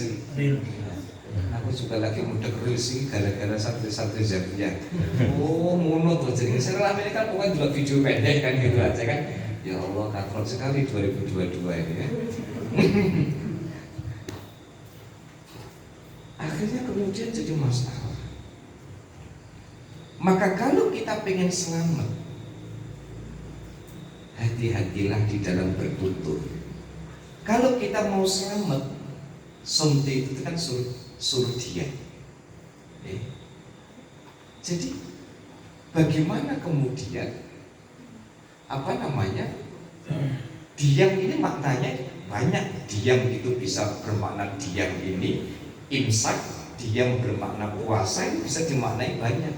Aku juga lagi mudah reels ini gara-gara santri-santri Zabiyah. Oh, mono tuh jadi selama ini kan pokoknya juga video pendek kan gitu aja kan. Ya Allah, katrol sekali 2022 ini ya. Akhirnya kemudian jadi masalah. Maka kalau kita pengen selamat, hati-hatilah di dalam bertutur. Kalau kita mau selamat, sunti itu kan suruh dia. Jadi bagaimana kemudian diam ini maknanya banyak. Diam itu bisa bermakna diam ini imsak, diam bermakna puasa, itu bisa dimaknai banyak.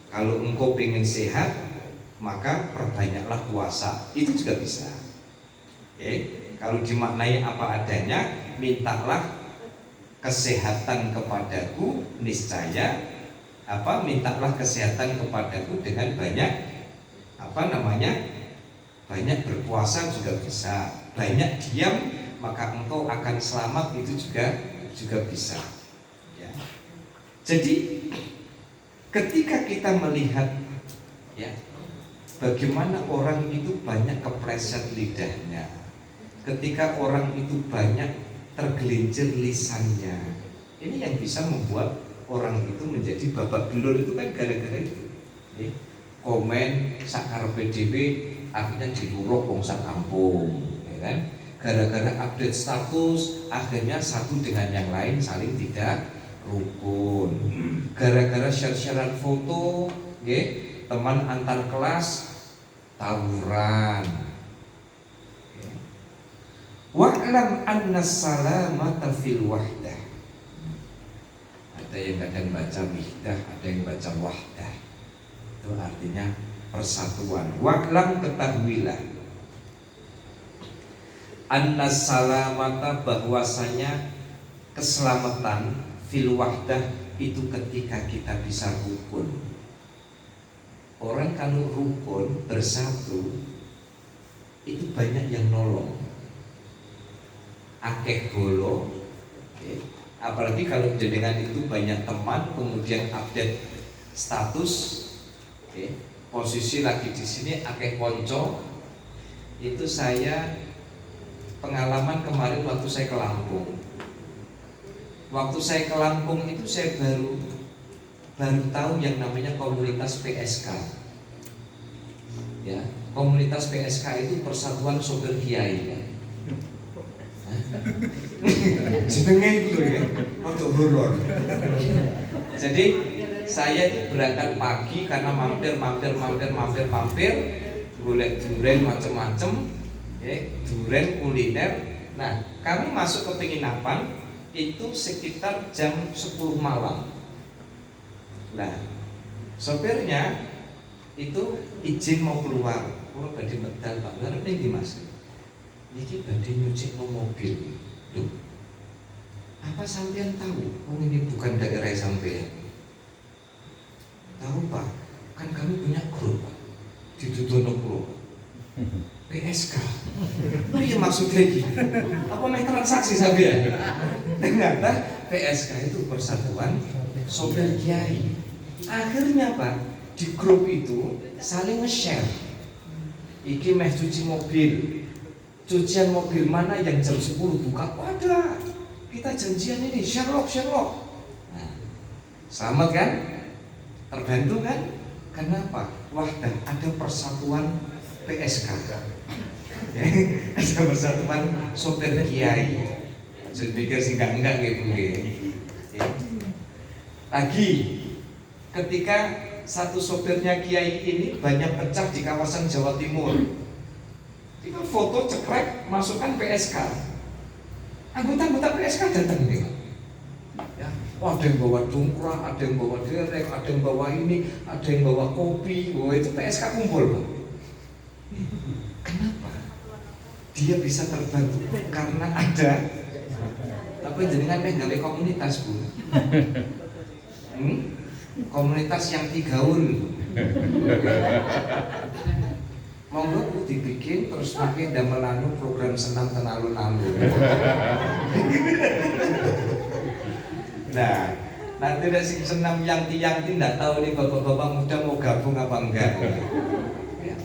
Kalau engkau pengen sehat, maka perbanyaklah puasa, itu juga bisa. Kalau dimaknai apa adanya, mintalah kesehatan kepadaku, niscaya mintalah kesehatan kepadaku dengan banyak banyak berpuasa juga bisa. Banyak diam, maka engkau akan selamat, itu juga bisa ya. Jadi ketika kita melihat ya bagaimana orang itu banyak kepleset lidahnya, ketika orang itu banyak tergelincir lisannya, ini yang bisa membuat orang itu menjadi babak belur. Itu kan gara-gara itu komen sakarepe dhewe akhirnya diluruh wong sak kampung ya kan. Gara-gara update status akhirnya satu dengan yang lain saling tidak rukun. Gara-gara share-sharean foto teman antar kelas tawuran. Wa'lam anna salamata fil wahdah. Ada yang kadang baca wihdah, ada yang baca wahdah. Itu artinya persatuan. Wa'lam, ketahuilah, anna salamata, bahwasanya keselamatan fil wahdah itu ketika kita bisa rukun. Orang kalau rukun bersatu itu banyak yang nolong. akeh bolo, okay. Apalagi kalau jenengan itu banyak teman, kemudian update status, okay. Posisi lagi di sini akeh konco. Itu saya pengalaman kemarin waktu saya ke Lampung. Waktu saya ke Lampung itu saya baru tahu yang namanya komunitas PSK. Ya, komunitas PSK itu Persatuan Sopir Kiai. Ya. Jenenge itu ya, untuk horor. Jadi saya itu berangkat pagi karena mampir, golek duren macem-macem, ya, duren kuliner. Nah, kami masuk ke penginapan itu sekitar jam 10 malam. Nah, sopirnya itu izin mau keluar, kalau badhe medal Pak, ngarep ndi Mas? Niki badhe nyuci mobil. Loh, apa sampean tahu? Oh ini bukan daerah sampean. Tahu Pak, kan kami punya grup Pak, di Dudono PSK. Oh iya maksudnya gitu. Apa main transaksi sampean? Ternyata PSK itu Persatuan Sopir Kiai. Akhirnya Pak, di grup itu saling nge-share. Iki meh cuci mobil. Cucian mobil mana yang jam 10 buka? Ada. Kita janjian ini Sherlock. Nah, selamat kan? Terbantu kan? Kenapa? Wah, dan ada persatuan PSK. Ada persatuan sopir kiai. Saya pikir sih enggak gitu. Lagi ketika satu sopirnya kiai ini banyak pecah di kawasan Jawa Timur, kita foto cekrek masukkan PSK. Anggota PSK datang nih. Ya, ada yang bawa dongkrak, ada yang bawa derek, ada yang bawa ini, ada yang bawa kopi. Wah, itu PSK kumpul, Pak. Kenapa? Dia bisa terbantu karena ada. Tapi jenengan nggawe komunitas, Bu. Komunitas yang tigaul. Monggo Bu dibikin terus pakai damelanu program senam tenalun-alun. Nah, nanti ada sing senam yang tidak tahu nih bapak-bapak muda mau gabung apa enggak. Ya.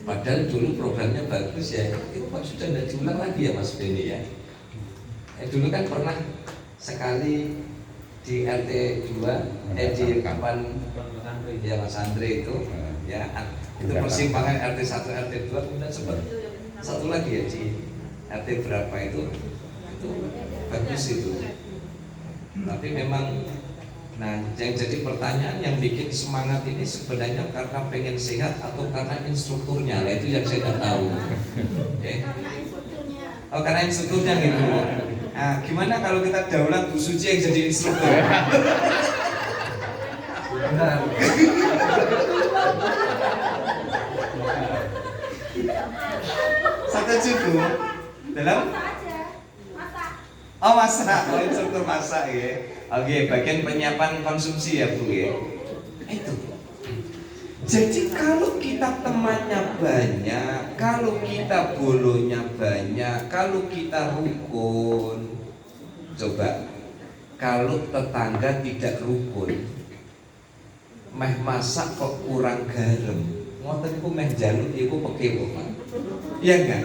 Padahal dulu programnya bagus ya. Itu Pak sudah tidak diulang lagi ya Mas Beni ya. Dulu kan pernah sekali di RT 2 di kapan ya Mas Andre itu ya itu persimpangan RT 1 RT 2 kemudian sempat satu lagi ya di RT berapa itu bagus itu. Tapi memang nah yang jadi pertanyaan yang bikin semangat ini sebenarnya karena pengen sehat atau karena instrukturnya lah itu yang saya tidak tahu. Okay. Oh karena instrukturnya gitu. Nah, gimana kalau kita daulat Bu Suci yang jadi instruktur? Benar. Setuju Bu? Dalam? Oh masak, oh, instruktur masak ya. Oke, bagian penyiapan konsumsi ya Bu ya. Itu. Jadi kalau kita temannya banyak, kalau kita bolonya banyak, kalau kita rukun, coba kalau tetangga tidak rukun, meh masak kok kurang garam, ngoten iku meh jaluk iku pekewo, Pak. Iya enggak?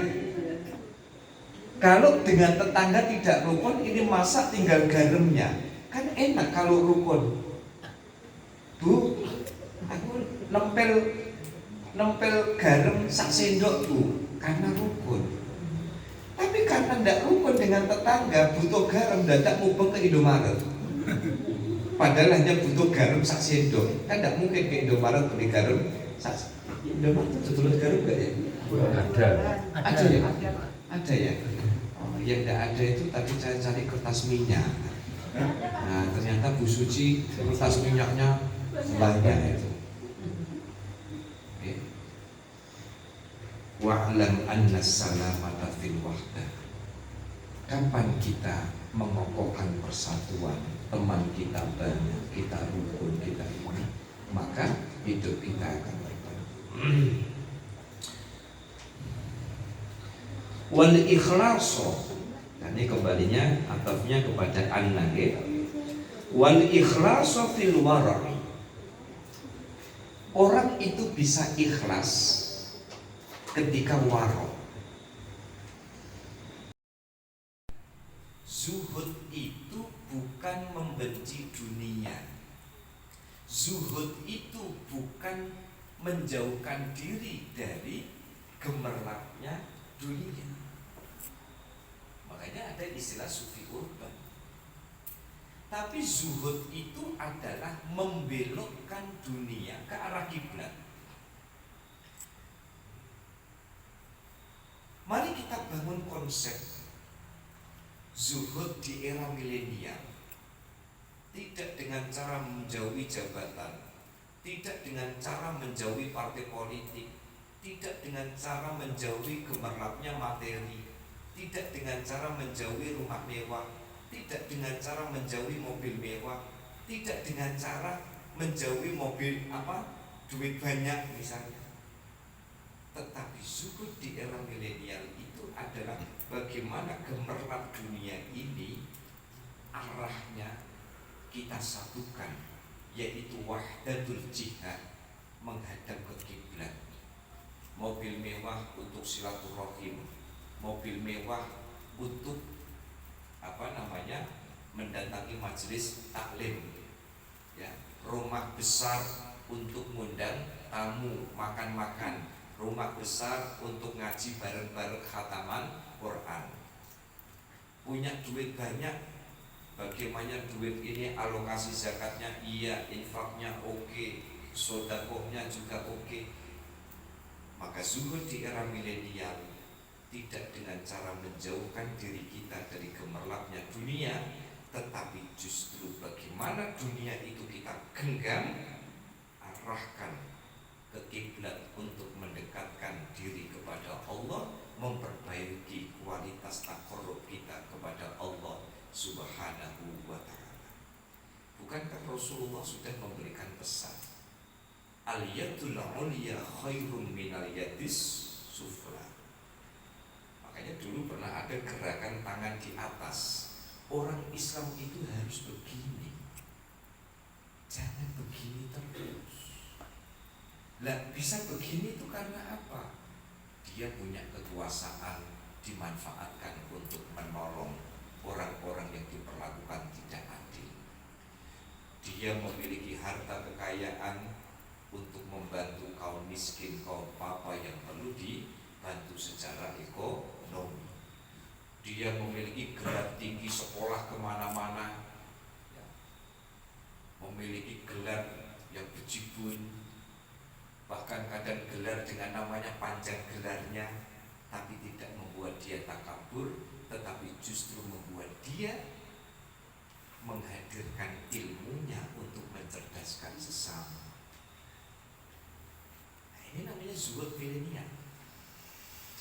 Kalau dengan tetangga tidak rukun, ini masak tinggal garamnya, kan enak kalau rukun. Bu, aku nempel garam sak sendok Bu, karena rukun. Tapi karena tidak rukun dengan tetangga, butuh garam dadak mubeng ke Indomaret. Padahal hanya butuh garam sak sendok, kan tidak mungkin ke Indomaret beli garam sak. Indomaret itu tulis garam enggak ya? Ada ya? Ada ya? Oh, yang tidak ada itu tadi saya cari kertas minyak. Nah ternyata Bu Suci kertas minyaknya banyak itu. Wa'lam anna salamata fil wahdah. Kapan kita mengokohkan persatuan, teman kita banyak, kita rukun, kita ini, maka hidup kita akan berkembang. Wal ikhlaso, ini kembalinya atafnya kepada anna ya. Wal ikhlaso fil wara'. Orang itu bisa ikhlas ketika wara'. Zuhud itu bukan membenci dunia. Zuhud itu bukan menjauhkan diri dari gemerlapnya dunia. Makanya ada istilah sufi urban. Tapi zuhud itu adalah membelokkan dunia ke arah kiblat. Mari kita bangun konsep zuhud di era milenial. Tidak dengan cara menjauhi jabatan, tidak dengan cara menjauhi partai politik, tidak dengan cara menjauhi gemerlapnya materi, tidak dengan cara menjauhi rumah mewah, tidak dengan cara menjauhi mobil mewah, tidak dengan cara menjauhi mobil duit banyak misalnya. Tetapi zuhud di era milenial itu adalah bagaimana gemerlap dunia ini arahnya kita satukan, yaitu wahdatul jihad, menghadap ke kiblat. Mobil mewah untuk silaturahim, mobil mewah untuk mendatangi majelis taklim, ya, rumah besar untuk mengundang tamu makan-makan, rumah besar untuk ngaji bareng-bareng khataman Quran. Punya duit banyak, bagaimana duit ini alokasi zakatnya iya, infaknya oke, sedekahnya juga oke. Maka zuhud di era milenial tidak dengan cara menjauhkan diri kita dari gemerlapnya dunia, tetapi justru bagaimana dunia itu kita genggam, arahkan ke kiblat untuk mendekatkan diri kepada Allah, memperbaiki kualitas taqarrub kita kepada Allah Subhanahu wa ta'ala. Bukankah Rasulullah sudah memberikan pesan, al-yadul ulya khairun minal yadis sufla. Makanya dulu pernah ada gerakan tangan di atas. Orang Islam itu harus begini, jangan begini terus. Lah bisa begini itu karena apa? Dia punya kekuasaan, dimanfaatkan untuk menolong orang-orang yang diperlakukan tidak adil. Dia memiliki harta kekayaan untuk membantu kaum miskin, kaum papa yang perlu dibantu secara ekonomi. Dia memiliki gelar tinggi sekolah kemana-mana, ya, memiliki gelar yang bejibun, bahkan kadang gelar dengan namanya panjang gelarnya, tapi tidak membuat dia takabur, tetapi justru membuat dia menghadirkan ilmunya untuk mencerdaskan sesama. Nah, ini namanya zuhud milenial.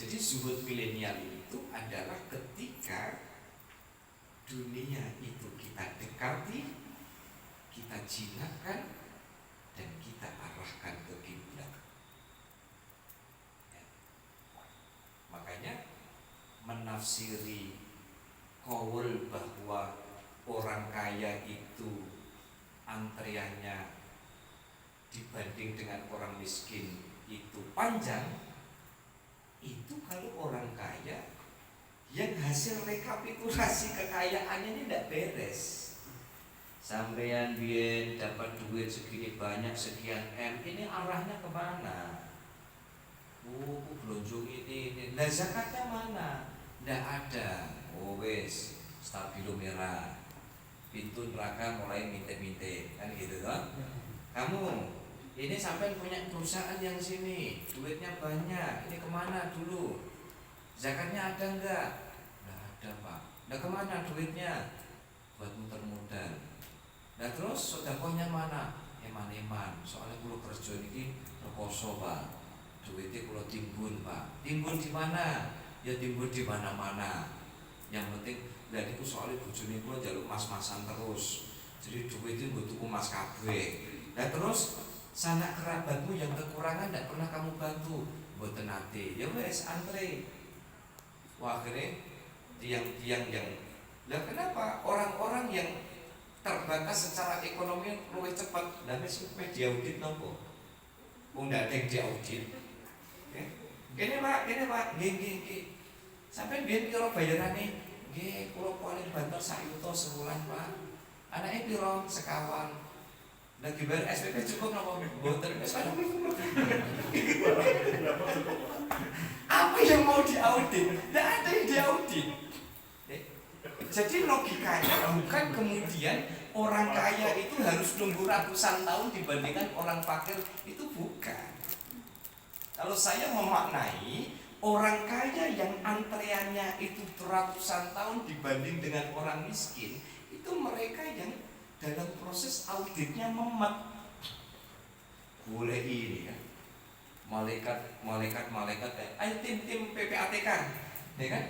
Jadi zuhud milenial itu adalah ketika dunia itu kita dekati, kita jinakkan, dan kita arahkan ke kiblat. Ya. Makanya menafsiri qaul bahwa orang kaya itu antriannya dibanding dengan orang miskin itu panjang, itu kalau orang kaya yang hasil rekapitulasi kekayaannya ini tidak beres. Sampean biar dapat duit segini banyak, sekian M, ini arahnya kemana? Belonjong ini. Nah zakatnya mana? Tidak ada. Oh wes, stabilo merah, pintu neraka mulai minte-minte, kan gitu kan? Kamu ini sampai punya perusahaan yang sini, duitnya banyak, ini kemana dulu? Zakatnya ada enggak? Nggak ada pak. Nah kemana duitnya? Buat muter-muter. Nah terus sedekahnya mana? Eman-eman. Soalnya kalau kerja ini rekoso pak, duitnya kalau timbun pak. Timbun di mana? Ya timbun di mana-mana. Yang penting dari itu soalnya bojone kula njaluk mas-masan terus. Jadi duitnya gue tuku mas kabeh. Nah terus sanak kerabatmu yang kekurangan tidak pernah kamu bantu, mboten nate. Ya wes antre. Wah, akhirnya tiang-tiang yang, lah kenapa orang-orang yang terbatas secara ekonomi lebih cepat dan sampai diaudit nopo? Nggak ada yang diaudit. Gini pak, gini. Sampai biar piro bayarannya, gini, kalau paling banter sayuto sebulan pak. Anaknya piro sekawan. Lagi bayar SPP cukup nopo? Boten. Apa yang mau diaudit? Tidak ada yang diaudit. Jadi logikanya bukan kemudian orang kaya itu harus nunggu ratusan tahun dibandingkan orang fakir, itu bukan. Kalau saya memaknai orang kaya yang antreannya itu ratusan tahun dibanding dengan orang miskin, itu mereka yang dalam proses auditnya memet. Boleh ini kan, malaikat, ayo tim PPATK, ya kan?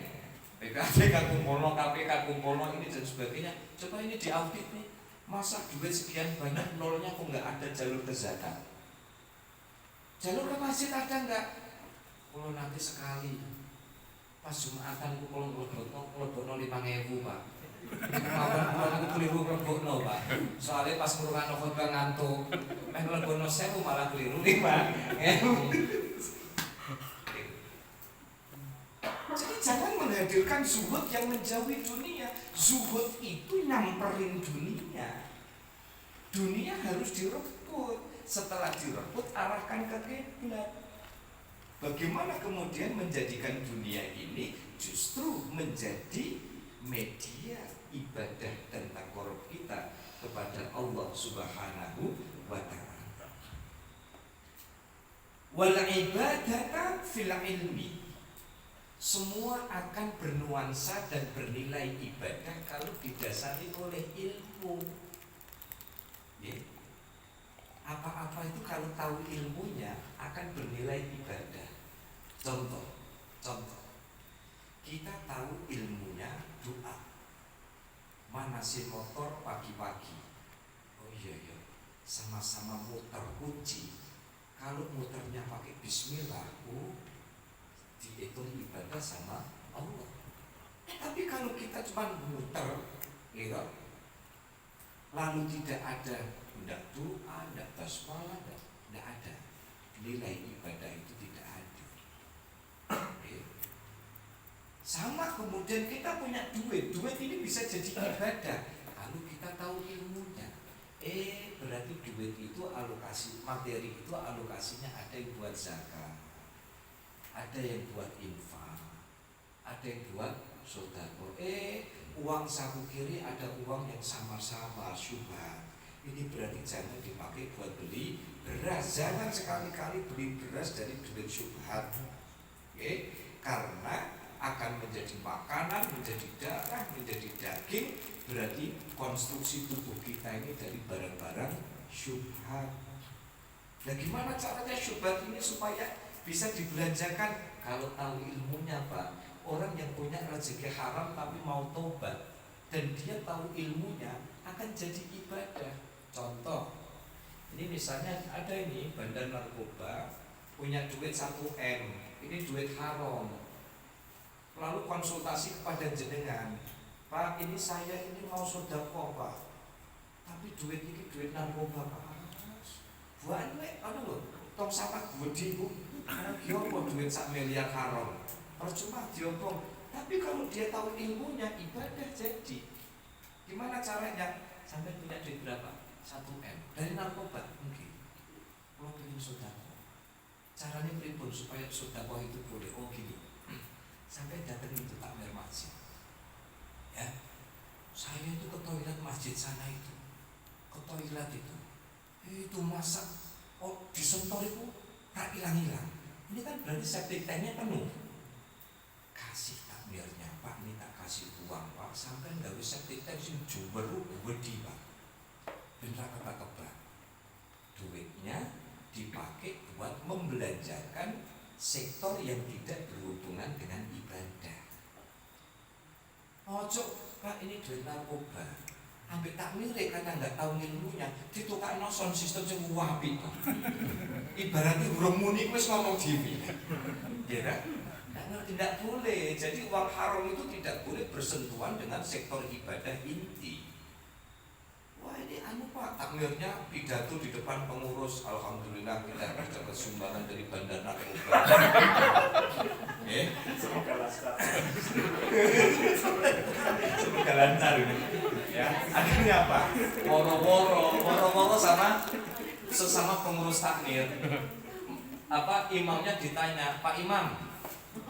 PPATK kumpulno, KPK kumpulno ini dan sebagainya. Coba ini diaudit nih, masa duit sekian banyak nolnya kok nggak ada jalur ke zakat? Jalur ke masjid ada nggak? Kalau nanti sekali pas Jumatan kalau ngelebokno 5.000 pak. Aku keliru ngelebokno pak. Soalnya pas ngurungan khotbah ngantuk, ngelebokno 1.000 malah keliru 5. Jadi jangan menghadirkan zuhud yang menjauhi dunia. Zuhud itu nyamperin dunia. Dunia harus direbut. Setelah direbut, arahkan ke kiblat. Bagaimana kemudian menjadikan dunia ini justru menjadi media ibadah dan takarrub kita kepada Allah Subhanahu wa ta'ala. Wal ibadata fil ilmi. Semua akan bernuansa dan bernilai ibadah kalau didasari oleh ilmu. Apa-apa itu kalau tahu ilmunya akan bernilai ibadah. Contoh, kita tahu ilmunya doa. Manasin motor pagi-pagi. Oh iya, sama-sama muter kunci. Kalau muternya pakai bismillah, dihitung ibadah sama Allah. Tapi kalau kita cuma muter, gitu, lalu tidak ada, tidak doa, tidak basmalah, tidak ada, nilai ibadah itu tidak ada. Sama kemudian kita punya duit ini bisa jadi ibadah kalau kita tahu ilmunya. Berarti duit itu alokasi, materi itu alokasinya ada yang buat zakat, ada yang buat infak, ada yang buat sedekah. Uang saku kiri ada uang yang sama-sama syubhat. Ini berarti jangan dipakai buat beli beras. Jangan sekali-kali beli beras dari duit syubhat. Karena akan menjadi makanan, menjadi darah, menjadi daging. Berarti konstruksi tubuh kita ini dari barang-barang syubhat. Nah, gimana caranya syubhat ini supaya bisa dibelanjakan? Kalau tahu ilmunya pak, orang yang punya rezeki haram tapi mau tobat dan dia tahu ilmunya akan jadi ibadah. Contoh, ini misalnya ada ini bandar narkoba punya duit 1 M, ini duit haram. Lalu konsultasi kepada jenengan, Pak, ini saya ini mau sedekah pak, tapi duit ini duit narkoba pak. Buat loh, tong sama gede bu, diopo duit 1 miliar haram, percuma diopong. Tapi kalau dia tahu ilmunya ibadah jadi. Gimana caranya? Sampai punya duit berapa? 1 M dari narkoba mungkin. Kalau pengen sedekah, caranya pripun supaya sedekah itu boleh? Oh gini. Sampai datang itu takmir masjid, ya, saya itu ke toilet masjid sana itu, ke toilet itu masak, disentor itu tak hilang-hilang. Ini kan berarti septic tanknya penuh. Kasih takmirnya pak, ini tak kasih uang pak, sampai nggak bisa septic tank sih jumberu gede pak, bener kata kebak. Duitnya dipakai buat membelanjakan sektor yang tidak berhubungan dengan ibadah. Ojo pak, ini duit narkoba, ambil takmir karena nggak tahu ilmunya, ditukar sound system yang wapi. Ibaratnya burung muni wis ngomong TV, ya kan? Nggak Tidak boleh. Jadi uang haram itu tidak boleh bersentuhan dengan sektor ibadah inti. Wah ini Pak, takmirnya pidato di depan pengurus, alhamdulillah kita dapat sumbangan dari Bandar Narkoba. Semoga lancar. Semoga lancar ini. Ya, akhirnya apa? Woro-woro sama sesama pengurus takmir. Imamnya ditanya, Pak Imam,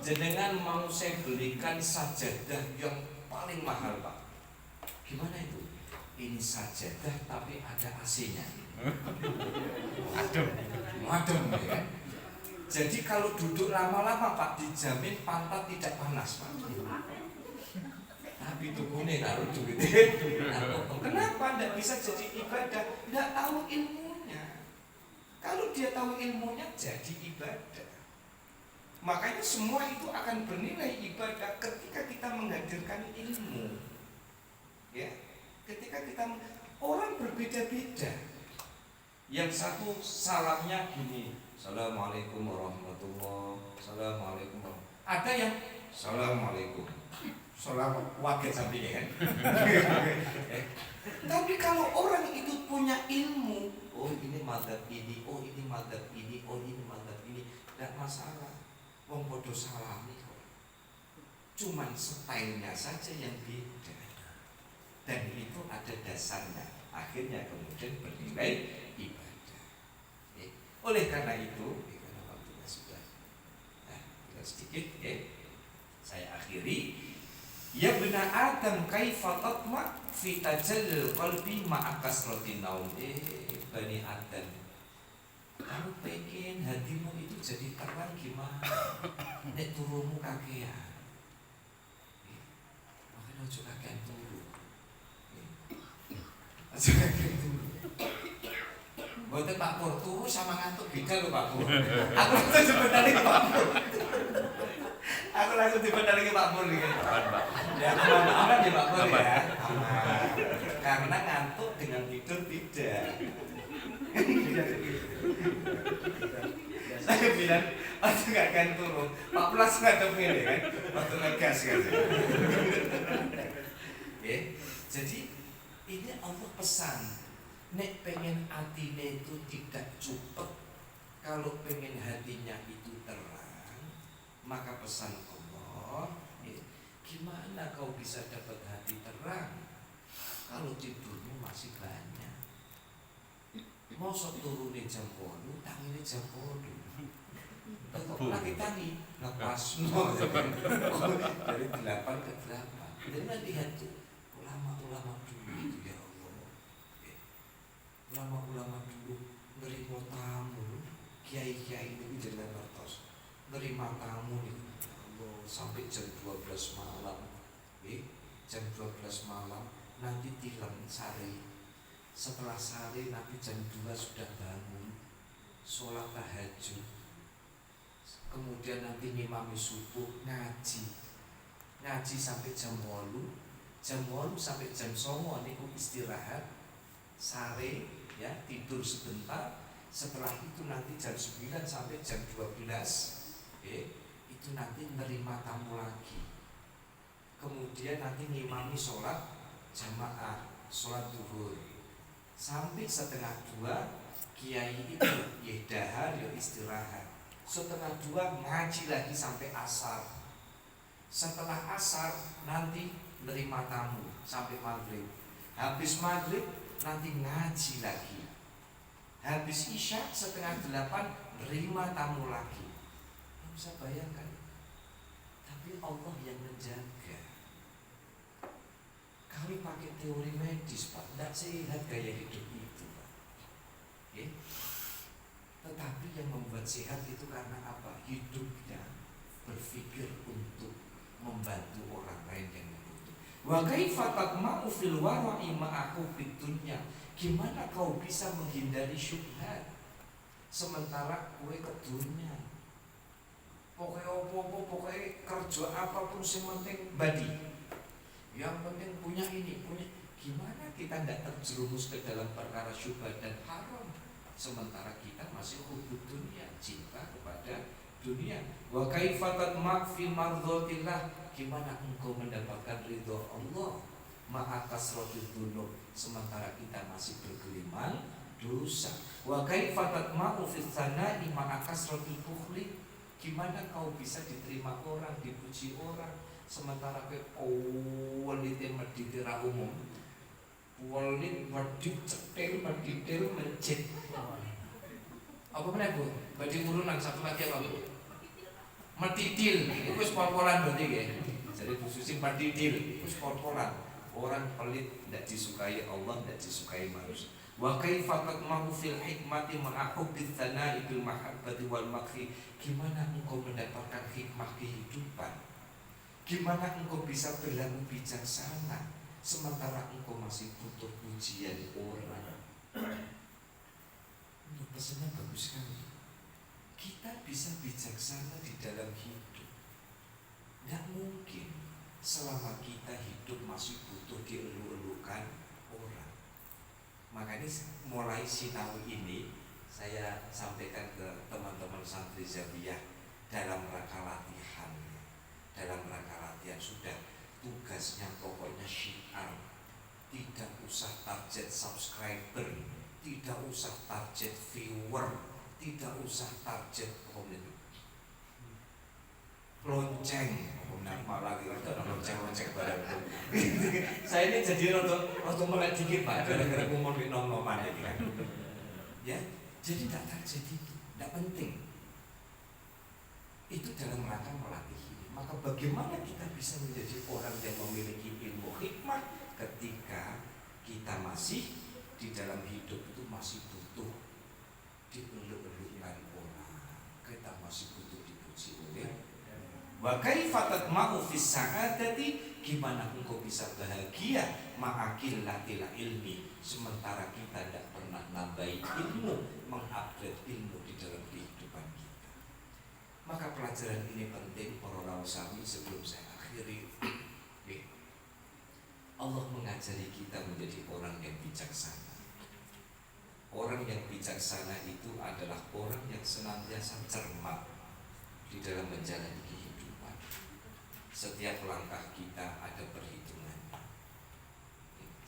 jenengan mau saya belikan sajadah yang paling mahal Pak. Gimana itu? Ini sajadah tapi ada AC-nya. Adem ya kan? Jadi kalau duduk lama-lama Pak dijamin pantat tidak panas Pak. Tapi tubuhnya taruh duit. Kenapa tidak bisa jadi ibadah? Tidak tahu ilmunya. Kalau dia tahu ilmunya jadi ibadah. Makanya semua itu akan bernilai ibadah ketika kita menghadirkan ilmu. Ya, ketika kita orang berbeda-beda. Yang satu salamnya gini, Assalamualaikum warahmatullahi wabarakatuh. Assalamualaikum. Ada yang Assalamualaikum. Salam wakil sampingnya kan. Tapi kalau orang itu punya ilmu, oh ini madzhab ini, oh ini madzhab ini, oh ini madzhab ini, tidak masalah. Wong podo salami kok. Cuman stylenya saja yang beda. Dan itu ada dasarnya. Akhirnya kemudian bernilai ibadah. Oleh karena itu, karena waktunya sudah tinggal sedikit, saya akhiri. Ya bena Adam kaifa tatma fi tajallil qalbi ma'a kasratin naum. Bani Adam, kamu pengen hatimu itu jadi terang gimana? Nek turumu kakean. Makanya ojo kakean turu. Ojo kakean turu. Mboten Pak Pur, turu sama ngantuk beda lho Pak Pur. Aku langsung dibendali Pak Pur. Aku langsung dibendali Pak Pur nih. Ya aman ya Pak Pur ya. Aman. Karena ngantuk dengan tidur tidak. Saya bilang, aku gak akan turun. Pak Pur langsung ngadep ini kan, waktu ngegas kan. Jadi ini Allah pesan. Nek pengen hatinya itu tidak cupet, kalau pengen hatinya itu terang, maka pesan Allah, gimana kau bisa dapat hati terang kalau tidurmu masih banyak? Mau sok turunin jam 8, tangine jam 8. Tetap lagi tadi lepas dari 8 ke 8. Jadi lihat tuh ulama-ulama dulu itu ya Allah. Ulama-ulama dulu nerima tamu, kiai-kiai itu jangan ngertos. Nerima tamu itu ya Allah sampai jam 12 malam. Jam 12 malam nanti tilam sare. Setelah sare nanti jam 2 sudah bangun, sholat tahajud. Kemudian nanti ngimami subuh, ngaji sampai jam 8. Jam 8 sampai jam 9 niku istirahat. Sare ya tidur sebentar. Setelah itu nanti jam 9 sampai jam 12 itu nanti nerima tamu lagi. Kemudian nanti ngimami sholat jamaah, sholat duhur sampai setengah 2 kiai itu ya dahar ya istirahat. Setengah 2 ngaji lagi sampai asar. Setelah asar nanti nerima tamu sampai maghrib. Habis maghrib nanti ngaji lagi. Habis isya setengah 8 nerima tamu lagi. Nggak bisa bayangkan. Tapi Allah yang menjaga. Kami pakai teori medis Pak, tidak sehat gaya hidup itu Pak. Tetapi yang membuat sehat itu karena apa? Hidupnya berpikir untuk membantu orang lain yang membutuhkan. Wa kaifa tatma'u fil wara'i ma'ahu fid dunya. Gimana kau bisa menghindari syubhat sementara kue ke dunia? Pokoknya apa-apa, pokoknya kerja apapun yang penting badi. Yang penting punya ini, punya. Gimana kita tidak terjerumus ke dalam perkara syubhat dan haram sementara kita masih hubud dunia, cinta kepada dunia. Wa kaifa tatma' fi mardhatillah, gimana engkau mendapatkan ridho Allah ma'a kasratil dzunub, sementara kita masih bergelimang dosa. Wa kaifa tatma'u fi tsana'i ma'a kasratil bukhli, gimana kau bisa diterima orang, dipuji orang, sementara walite medite ra umum. Walit medit cetil medidil mencit. Apa meneh Bu? Badhe urunan satu lagi apa Bu? Medidil. Iku wis pol-polan berarti nggih. Jadi Bu Susi medidil, wis pol-polan. Orang pelit tidak disukai Allah, tidak disukai manusia. Wa kaifa tatma'u fil hikmati ma'a hubbi tsana'i bil mahabbati wal makhi, gimana engkau mendapatkan hikmah kehidupan? Gimana engkau bisa berlaku bijaksana sementara engkau masih butuh pujian orang? Untuk pesannya bagus sekali. Kita bisa bijaksana di dalam hidup. Tidak mungkin selama kita hidup masih butuh dielu-elukan orang. Makanya mulai sinau ini saya sampaikan ke teman-teman santri Zabiyah dalam rangka latihan. Dalam rangka latihan sudah tugasnya pokoknya syiar. Tidak usah target subscriber, tidak usah target viewer, tidak usah target lonceng, malah kita lonceng barang. Saya ini jadi roto melek dikit Pak, gara-gara ngomong di nom-noman ini kan. Ya, jadi tidak target itu, tidak penting. Itu dalam rangka melatih ini. Maka bagaimana kita bisa menjadi orang yang memiliki ilmu hikmah ketika kita masih di dalam hidup itu masih butuh dieluk-elukkan orang, kita masih butuh dipuji oleh. Wa kaifa tatma'u fis sa'adati, gimana engkau bisa bahagia ma'aqillatil ilmi, sementara kita tidak pernah nambahi ilmu, mengupgrade ilmu di dalam kehidupan kita. Maka pelajaran ini penting para rawasami. Sebelum saya akhiri, Allah mengajari kita menjadi orang yang bijaksana. Orang yang bijaksana itu adalah orang yang senantiasa cermat di dalam menjalani kehidupan. Setiap langkah kita ada perhitungannya.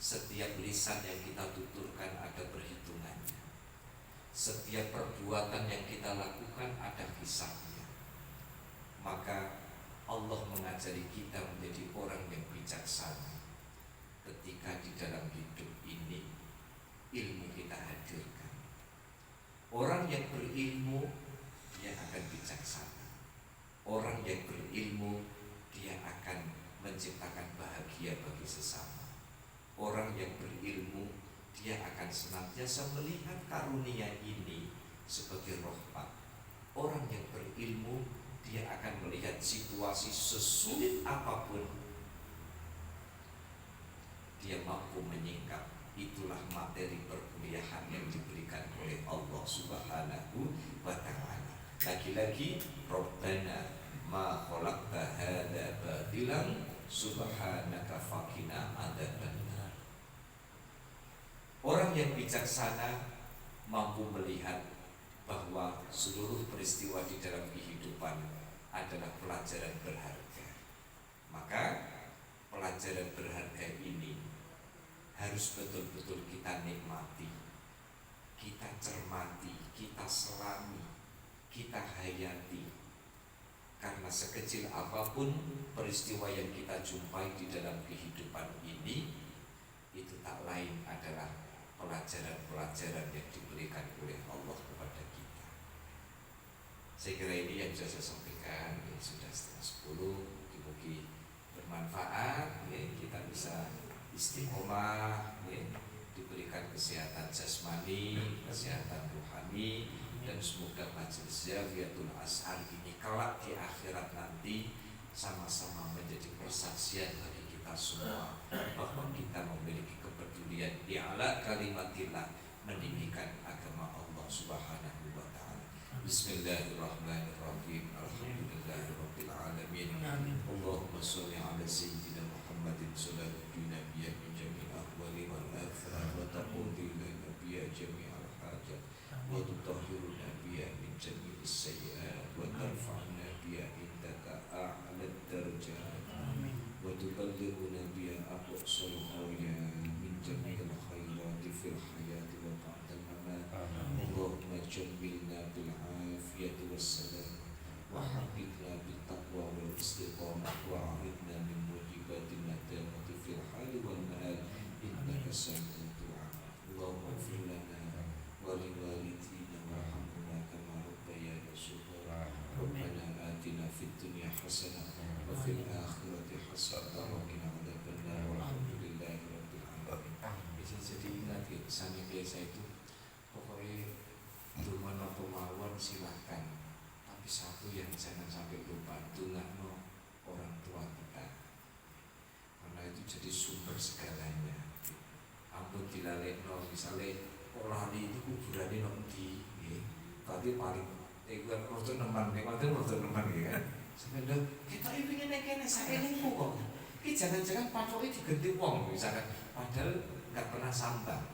Setiap lisan yang kita tuturkan ada perhitungannya. Setiap perbuatan yang kita lakukan ada hisabnya. Maka Allah mengajari kita menjadi orang yang bijaksana ketika di dalam hidup ini ilmu kita hadirkan. Orang yang berilmu dia akan bijaksana. Orang yang berilmu dia akan menciptakan bahagia bagi sesama. Orang yang berilmu dia akan senantiasa melihat karunia ini sebagai rahmat. Orang yang berilmu dia akan melihat situasi sesulit apapun dia mampu menyingkap. Itulah materi perkuliahan yang diberikan oleh Allah Subhanahu wa ta'ala. Lagi-lagi Rabbana ma khalaqta hadza batilan subhanaka faqina adzabannar. Orang yang bijaksana mampu melihat bahwa seluruh peristiwa di dalam kehidupan adalah pelajaran berharga. Maka pelajaran berharga ini harus betul-betul kita nikmati, kita cermati, kita selami, kita hayati. Karena sekecil apapun peristiwa yang kita jumpai di dalam kehidupan ini, itu tak lain adalah pelajaran-pelajaran yang diberikan oleh Allah kepada kita. Saya kira ini yang bisa saya sampaikan. Sudah 9:30, mungkin bermanfaat, ya, kita bisa istiqomah, ya, diberikan kesehatan jasmani, kesehatan rohani, dan semoga majelis Zawiyatul Azhar ini kelak di akhirat nanti sama-sama menjadi persaksian bagi kita semua bahwa kita memiliki kepedulian di ala kalimatillah, meninggikan agama Allah Subhanahu wa ta'ala. Bismillahirrahmanirrahim. Alhamdulillahirabbil alamin. Allahumma shalli ala sayyidina Muhammadin sallallahu nabiyya min jami'il ahwali wal afat wa taqudi lana biya jami'al hajat wa tutahhiruna biya min jami'is sayyi'at wa tarfa wassalam wa habibna bittaqwa wal istiqamah wa a'idna min mujibatin nadamati fil hali wal ma'ad innaka sami'ud du'a. Allahumma ighfir lana wa li walidina warhamhuma kama rabbayana shighara. Rabbana atina fid dunya hasanah wa fil akhirati hasanah wa qina adzabannar. Walhamdulillahi rabbil alamin. Bisa jadi ingat ya, pesannya biasa itu pokoknya dumana pemawon silahkan, tapi satu yang jangan sampai lupa, dungakno orang tua kita, karena itu jadi sumber segalanya. Ampun dilalekno, misalnya orang ini kuburannya nanti, tadi paling kan waktu neman ya. Sebenarnya kita ingin nekene sakelingku kok. Ini jangan-jangan patoknya diganti wong misalkan, padahal nggak pernah sambang,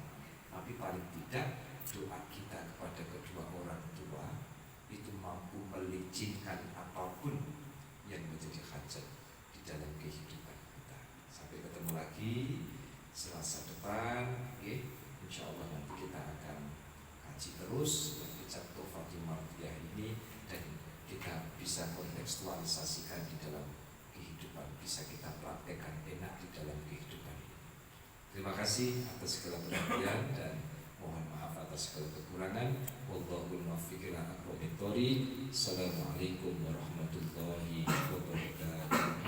tapi paling tidak doa kita kepada kedua orang tua itu mampu melicinkan apapun yang menjadi hajat di dalam kehidupan kita. Sampai ketemu lagi Selasa depan, insya Allah nanti kita akan kaji terus yang kecap Tuhfatul Mardiah ini, dan kita bisa kontekstualisasikan di dalam kehidupan, bisa kita praktekkan enak di dalam kehidupan ini. Terima kasih atas segala perhatian dan mohon maaf atas segala kekurangan. Wallahul muwaffiq ila aqwamit thoriq. Assalamualaikum warahmatullahi wabarakatuh.